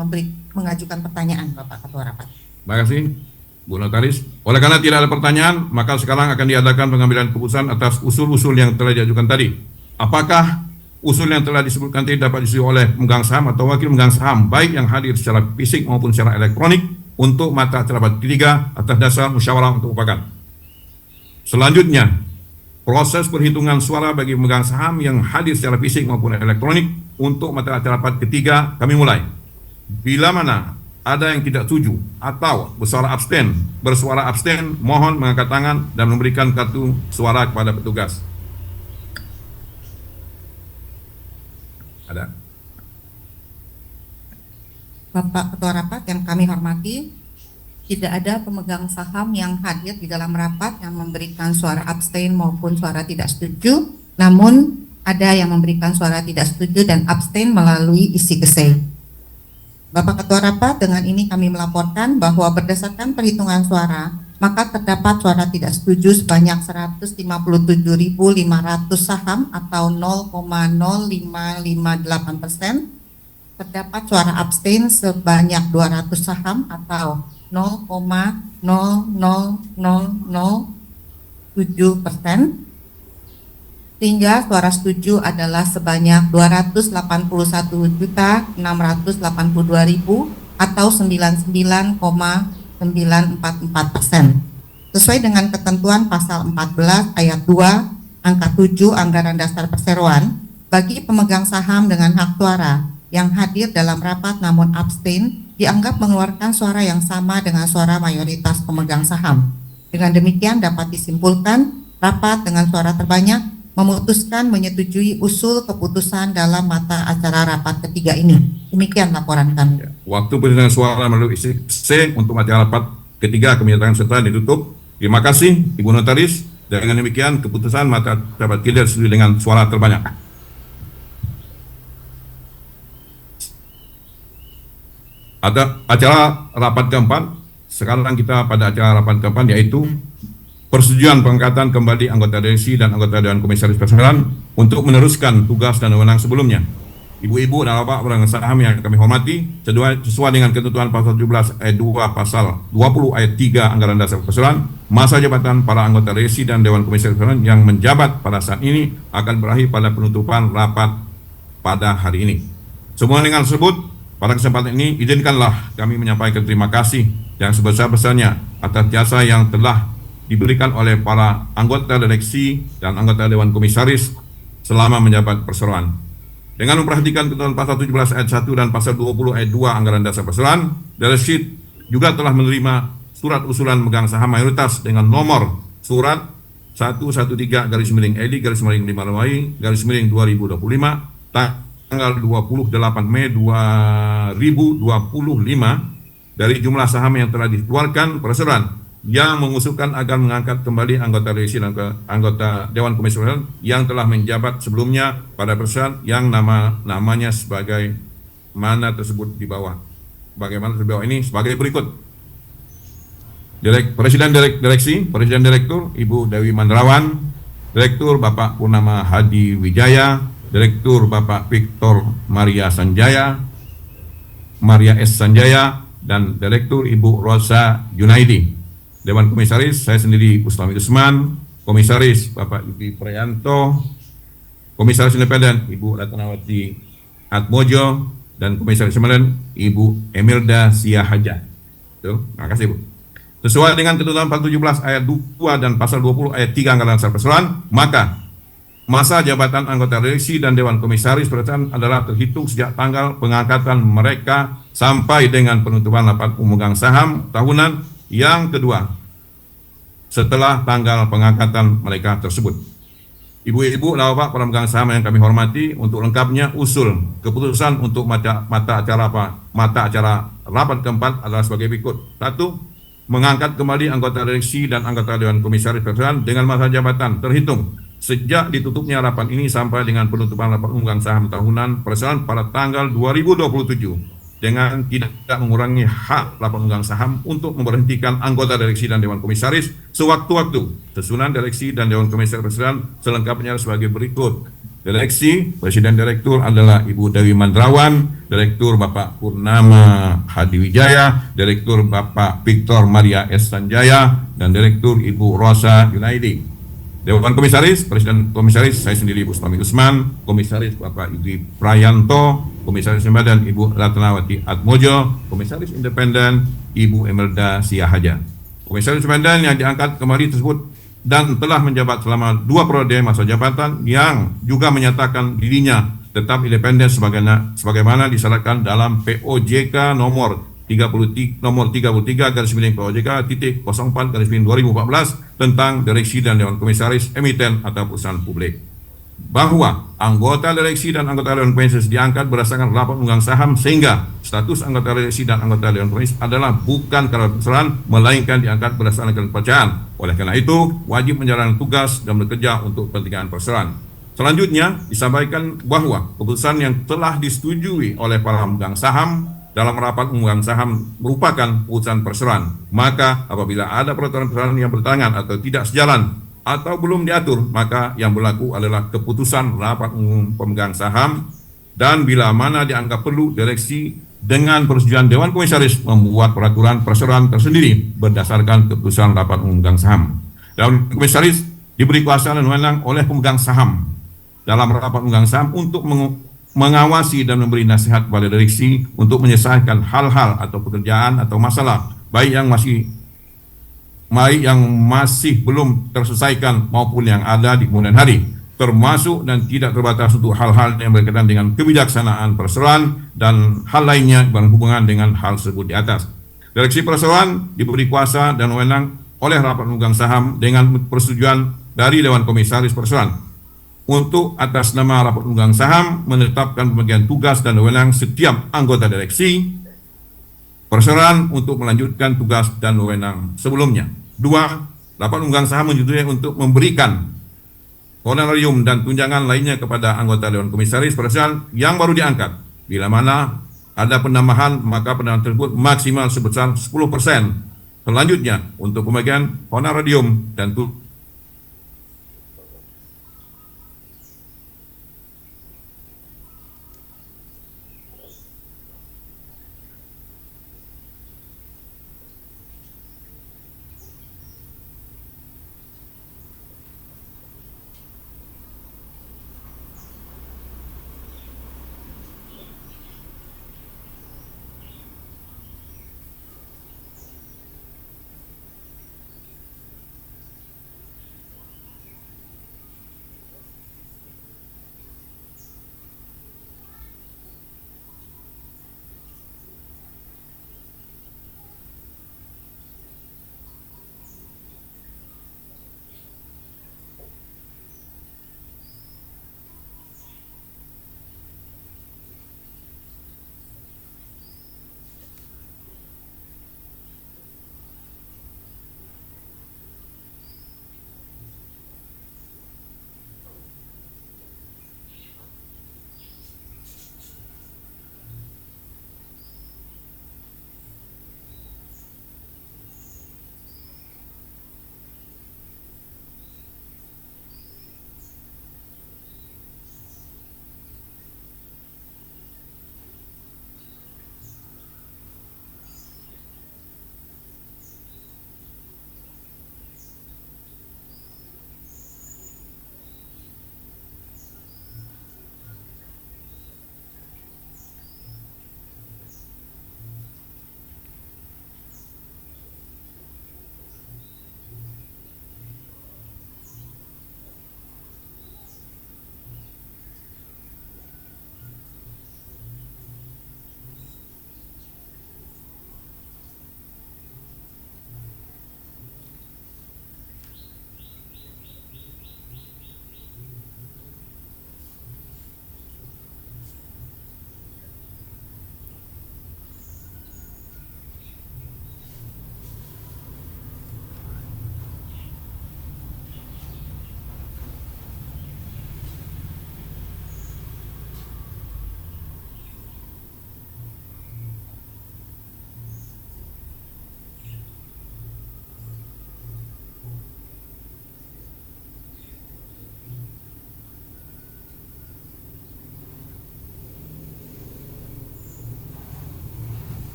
C: mengajukan pertanyaan, Bapak Ketua Rapat.
B: Terima kasih, Bu Notaris. Oleh karena tidak ada pertanyaan, maka sekarang akan diadakan pengambilan keputusan atas usul-usul yang telah diajukan tadi. Apakah usul yang telah disebutkan tadi dapat disetujui oleh pemegang saham atau wakil pemegang saham, baik yang hadir secara fisik maupun secara elektronik, untuk mata acara rapat ketiga atas dasar musyawarah untuk mufakat? Selanjutnya, proses perhitungan suara bagi pemegang saham yang hadir secara fisik maupun elektronik untuk mata acara rapat ketiga kami mulai. Bila mana ada yang tidak setuju atau bersuara abstain, mohon mengangkat tangan dan memberikan kartu suara kepada petugas. Ada?
C: Bapak Ketua Rapat yang kami hormati, tidak ada pemegang saham yang hadir di dalam rapat yang memberikan suara abstain maupun suara tidak setuju, namun ada yang memberikan suara tidak setuju dan abstain melalui isi kese. Bapak Ketua Rapat, dengan ini kami melaporkan bahwa berdasarkan perhitungan suara, maka terdapat suara tidak setuju sebanyak 157.500 saham atau 0,0558%, terdapat suara abstain sebanyak 200 saham atau 0,00007%, sehingga suara setuju adalah sebanyak 281.682.000 atau 99,944%. Sesuai dengan ketentuan pasal 14 ayat 2 angka 7 Anggaran Dasar Perseroan, bagi pemegang saham dengan hak suara yang hadir dalam rapat namun abstain dianggap mengeluarkan suara yang sama dengan suara mayoritas pemegang saham. Dengan demikian dapat disimpulkan rapat dengan suara terbanyak memutuskan menyetujui usul keputusan dalam mata acara rapat ketiga ini. Demikian laporan kami.
B: Waktu perhitungan suara melalui isi C untuk mata rapat ketiga kami nyatakan serta ditutup. Terima kasih Ibu Notaris. Dengan demikian keputusan mata rapat ketiga disetujui dengan suara terbanyak. Ada acara rapat keempat. Sekarang kita pada acara rapat keempat, yaitu persetujuan pengangkatan kembali anggota direksi dan anggota Dewan Komisaris Perseroan untuk meneruskan tugas dan wewenang sebelumnya. Ibu-ibu dan bapak pemegang saham yang kami hormati, sesuai dengan ketentuan pasal 17 ayat 2 pasal 20 ayat 3 Anggaran Dasar Perseroan, masa jabatan para anggota direksi dan Dewan Komisaris Perseroan yang menjabat pada saat ini akan berakhir pada penutupan rapat pada hari ini. Semua dengan tersebut, pada kesempatan ini izinkanlah kami menyampaikan terima kasih yang sebesar-besarnya atas jasa yang telah diberikan oleh para anggota direksi dan anggota Dewan Komisaris selama menjabat perseroan. Dengan memperhatikan ketentuan pasal 17 ayat 1 dan pasal 20 ayat 2 Anggaran Dasar Perseroan, direksi juga telah menerima surat usulan memegang saham mayoritas dengan nomor surat 113-5-5-2025 tanggal 28 Mei 2025 dari jumlah saham yang telah dikeluarkan perseroan yang mengusulkan agar mengangkat kembali anggota direksi dan anggota Dewan Komisaris yang telah menjabat sebelumnya pada perseroan yang namanya sebagai mana tersebut di bawah. Bagaimana di bawah ini sebagai berikut. Presiden Direksi, Presiden Direktur Ibu Dewi Mandrawan, Direktur Bapak Purnama Hadi Wijaya, Direktur Bapak Victor Maria S. Sanjaya, dan Direktur Ibu Rosa Junaidi. Dewan Komisaris, saya sendiri Bustami Usman, Komisaris Bapak Yuki Prianto, Komisaris Independen Ibu Ratnawati Atmojo, dan Komisaris Independen Ibu Emilda Siahaja. Terima kasih Bu. Sesuai dengan ketentuan pasal 17 ayat 2 dan pasal 20 ayat 3 Anggaran Dasar Perseroan, maka masa jabatan anggota direksi dan Dewan Komisaris Perseroan adalah terhitung sejak tanggal pengangkatan mereka sampai dengan penutupan rapat pemegang saham tahunan yang kedua setelah tanggal pengangkatan mereka tersebut. Ibu-ibu dan bapak pemegang saham yang kami hormati, untuk lengkapnya usul keputusan untuk mata acara rapat keempat adalah sebagai berikut. 1. Mengangkat kembali anggota direksi dan anggota Dewan Komisaris Perseroan dengan masa jabatan terhitung sejak ditutupnya rapat ini sampai dengan penutupan rapat pemegang saham tahunan perseroan pada tanggal 2027. Dengan tidak mengurangi hak rapat pemegang saham untuk memberhentikan anggota direksi dan Dewan Komisaris sewaktu-waktu. Susunan direksi dan Dewan Komisaris Perseroan selengkapnya sebagai berikut. Direksi, Presiden Direktur adalah Ibu Dewi Mandrawan, Direktur Bapak Purnama Hadi Wijaya, Direktur Bapak Victor Maria S. Sanjaya, dan Direktur Ibu Rosa Junaidi. Dewan Komisaris, Presiden Komisaris, saya sendiri Ibu Bustami Usman, Komisaris Bapak Yuki Prianto, Komisaris Independen Ibu Ratnawati Atmojo, Komisaris Independen Ibu Emelda Siahaja. Komisaris Independen yang diangkat kembali tersebut dan telah menjabat selama 2 periode masa jabatan yang juga menyatakan dirinya tetap independen sebagaimana disyaratkan dalam POJK nomor 33 POJK.04/2014 tentang direksi dan Dewan Komisaris emiten atau perusahaan publik, bahwa anggota direksi dan anggota Dewan Komisaris diangkat berdasarkan rapat pemegang saham sehingga status anggota direksi dan anggota Dewan Komisaris adalah bukan karena perseroan melainkan diangkat berdasarkan kepercayaan. Oleh karena itu wajib menjalankan tugas dan bekerja untuk kepentingan perseroan. Selanjutnya disampaikan bahwa keputusan yang telah disetujui oleh para pemegang saham dalam rapat pemegang saham merupakan keputusan perseroan. Maka apabila ada peraturan perseroan yang bertentangan atau tidak sejalan atau belum diatur, maka yang berlaku adalah keputusan rapat umum pemegang saham, dan bila mana dianggap perlu, direksi dengan persetujuan Dewan Komisaris membuat peraturan perseroan tersendiri berdasarkan keputusan rapat umum pemegang saham. Dewan Komisaris diberi kuasa dan wewenang oleh pemegang saham dalam rapat pemegang saham untuk mengawasi dan memberi nasihat kepada direksi untuk menyelesaikan hal-hal atau pekerjaan atau masalah baik yang masih belum terselesaikan maupun yang ada di kemudian hari, termasuk dan tidak terbatas untuk hal-hal yang berkaitan dengan kebijaksanaan perseroan dan hal lainnya berhubungan dengan hal tersebut di atas. Direksi perseroan diberi kuasa dan wewenang oleh rapat pemegang saham dengan persetujuan dari Dewan Komisaris Perseroan untuk atas nama rapat pemegang saham menetapkan pembagian tugas dan wewenang setiap anggota direksi perseroan untuk melanjutkan tugas dan wewenang sebelumnya. 2. Rapat pemegang saham menyetujui untuk memberikan honorarium dan tunjangan lainnya kepada anggota Dewan Komisaris Perseroan yang baru diangkat. Bila mana ada penambahan, maka penambahan tersebut maksimal sebesar 10%. Selanjutnya, untuk pembagian honorarium dan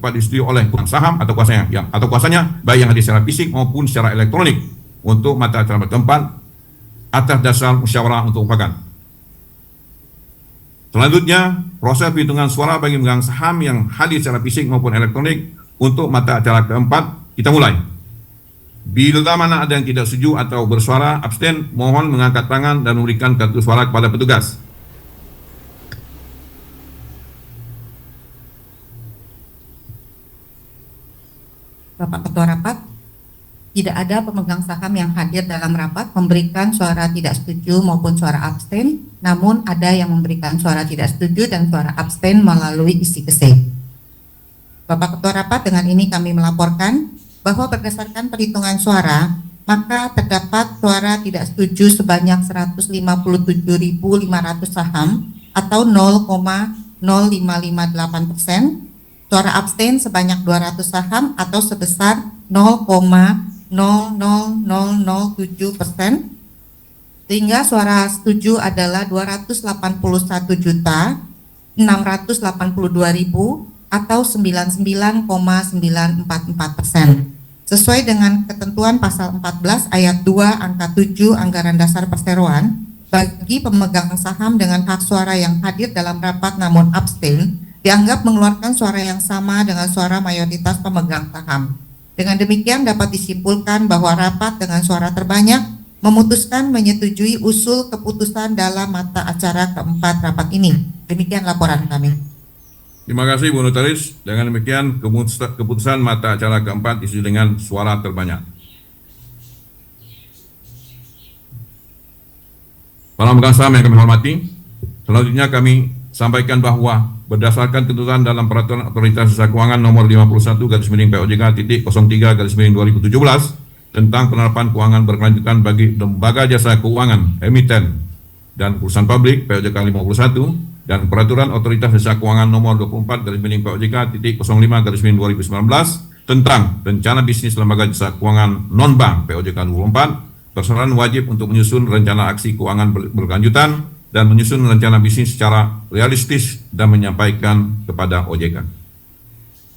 B: dapat disetujui oleh pemegang saham atau kuasanya baik yang hadir secara fisik maupun secara elektronik untuk mata acara keempat atas dasar musyawarah untuk mufakat. Selanjutnya, proses perhitungan suara bagi pemegang saham yang hadir secara fisik maupun elektronik untuk mata acara keempat kita mulai. Bila mana ada yang tidak setuju atau bersuara abstain, mohon mengangkat tangan dan memberikan kartu suara kepada petugas.
C: Bapak Ketua Rapat, tidak ada pemegang saham yang hadir dalam rapat memberikan suara tidak setuju maupun suara abstain, namun ada yang memberikan suara tidak setuju dan suara abstain melalui isi kese. Bapak Ketua Rapat, dengan ini kami melaporkan bahwa berdasarkan perhitungan suara, maka terdapat suara tidak setuju sebanyak 157.500 saham atau 0,0558%, suara abstain sebanyak 200 saham atau sebesar 0,00007%, sehingga suara setuju adalah 281.682.000 atau 99,944%. Sesuai dengan ketentuan pasal 14 ayat 2 angka 7 Anggaran Dasar Perseroan, bagi pemegang saham dengan hak suara yang hadir dalam rapat namun abstain dianggap mengeluarkan suara yang sama dengan suara mayoritas pemegang saham. Dengan demikian dapat disimpulkan bahwa rapat dengan suara terbanyak memutuskan menyetujui usul keputusan dalam mata acara keempat rapat ini. Demikian laporan kami.
B: Terima kasih Bu Notaris. Dengan demikian keputusan mata acara keempat disetujui dengan suara terbanyak. Para pemegang saham yang kami hormati, selanjutnya kami sampaikan bahwa berdasarkan ketentuan dalam Peraturan Otoritas Jasa Keuangan nomor 51/POJK.0.2017 tentang penerapan keuangan berkelanjutan bagi lembaga jasa keuangan, emiten, dan perusahaan publik POJK 51 dan Peraturan Otoritas Jasa Keuangan nomor 24/POJK.05/2019 tentang rencana bisnis lembaga jasa keuangan non-bank POJK 24, perseroan wajib untuk menyusun rencana aksi keuangan berkelanjutan dan menyusun rencana bisnis secara realistis dan menyampaikan kepada OJK.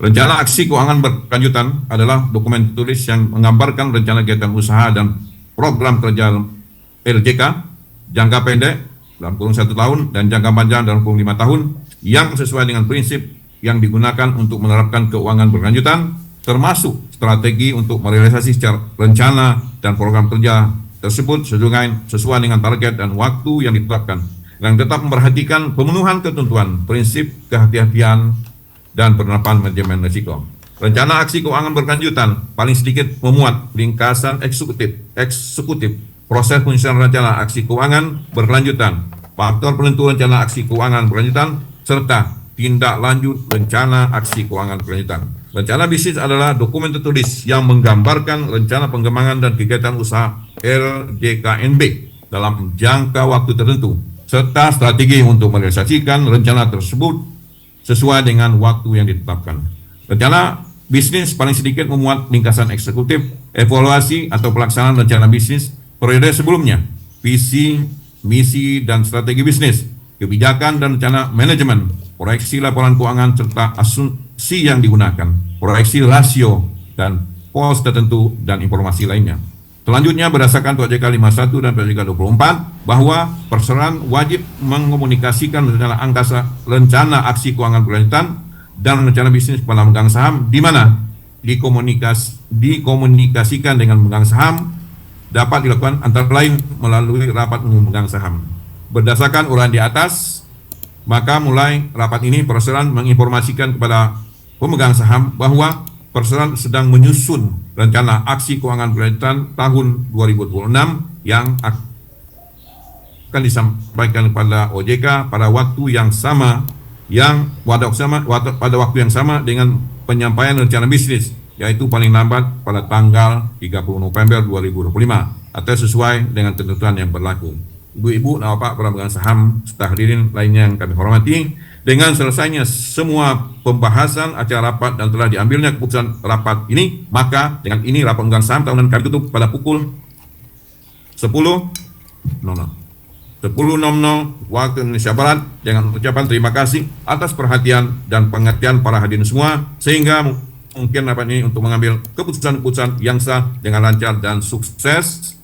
B: Rencana aksi keuangan berkelanjutan adalah dokumen tertulis yang menggambarkan rencana kegiatan usaha dan program kerja LJK jangka pendek dalam kurun 1 tahun dan jangka panjang dalam kurun 5 tahun yang sesuai dengan prinsip yang digunakan untuk menerapkan keuangan berkelanjutan, termasuk strategi untuk merealisasi secara rencana dan program kerja tersebut sesuai dengan target dan waktu yang ditetapkan, dan tetap memperhatikan pemenuhan ketentuan, prinsip kehati-hatian, dan penerapan manajemen risiko. Rencana aksi keuangan berkelanjutan paling sedikit memuat ringkasan eksekutif proses penyusunan rencana aksi keuangan berkelanjutan, faktor penentu rencana aksi keuangan berkelanjutan, serta tindak lanjut rencana aksi keuangan berkelanjutan. Rencana bisnis adalah dokumen tertulis yang menggambarkan rencana pengembangan dan kegiatan usaha LJKNB dalam jangka waktu tertentu, serta strategi untuk merealisasikan rencana tersebut sesuai dengan waktu yang ditetapkan. Rencana bisnis paling sedikit memuat ringkasan eksekutif, evaluasi atau pelaksanaan rencana bisnis periode sebelumnya, visi, misi, dan strategi bisnis, kebijakan dan rencana manajemen, proyeksi laporan keuangan serta asumsi yang digunakan, proyeksi rasio dan pos tertentu dan informasi lainnya. Selanjutnya berdasarkan POJK 51 dan POJK 24 bahwa perseroan wajib mengkomunikasikan rencana aksi keuangan berkelanjutan dan rencana bisnis kepada pemegang saham, di mana dikomunikasikan dengan pemegang saham dapat dilakukan antara lain melalui rapat umum pemegang saham. Berdasarkan uraian di atas, maka mulai rapat ini perseroan menginformasikan kepada pemegang saham bahwa perseroan sedang menyusun rencana aksi keuangan berkelanjutan tahun 2026 yang akan disampaikan kepada OJK pada waktu yang sama pada waktu yang sama dengan penyampaian rencana bisnis, yaitu paling lambat pada tanggal 30 November 2025 atau sesuai dengan ketentuan yang berlaku. Ibu-ibu dan bapak para pemegang saham serta hadirin lainnya yang kami hormati, dengan selesainya semua pembahasan acara rapat dan telah diambilnya keputusan rapat ini, maka dengan ini rapat pemegang saham tahunan kami tutup pada pukul 10.00. 10.00 waktu Indonesia Barat dengan ucapan terima kasih atas perhatian dan pengertian para hadirin semua sehingga mungkin rapat ini untuk mengambil keputusan-keputusan yang sah dengan lancar dan sukses.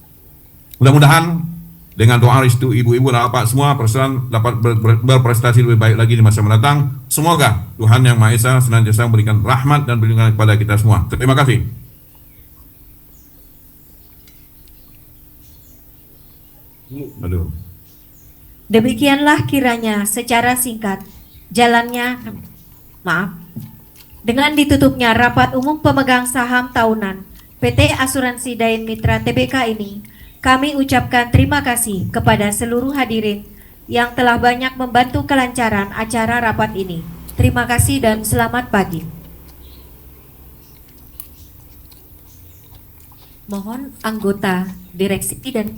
B: Mudah-mudahan dengan doa restu ibu-ibu dan bapak semua persoalan dapat berprestasi lebih baik lagi di masa mendatang. Semoga Tuhan Yang Maha Esa senantiasa memberikan rahmat dan perlindungan kepada kita semua. Terima kasih. Aduh.
A: Demikianlah kiranya secara singkat jalannya, dengan ditutupnya rapat umum pemegang saham tahunan PT Asuransi Dain Mitra Tbk ini, kami ucapkan terima kasih kepada seluruh hadirin yang telah banyak membantu kelancaran acara rapat ini. Terima kasih dan selamat pagi. Mohon anggota direksi dan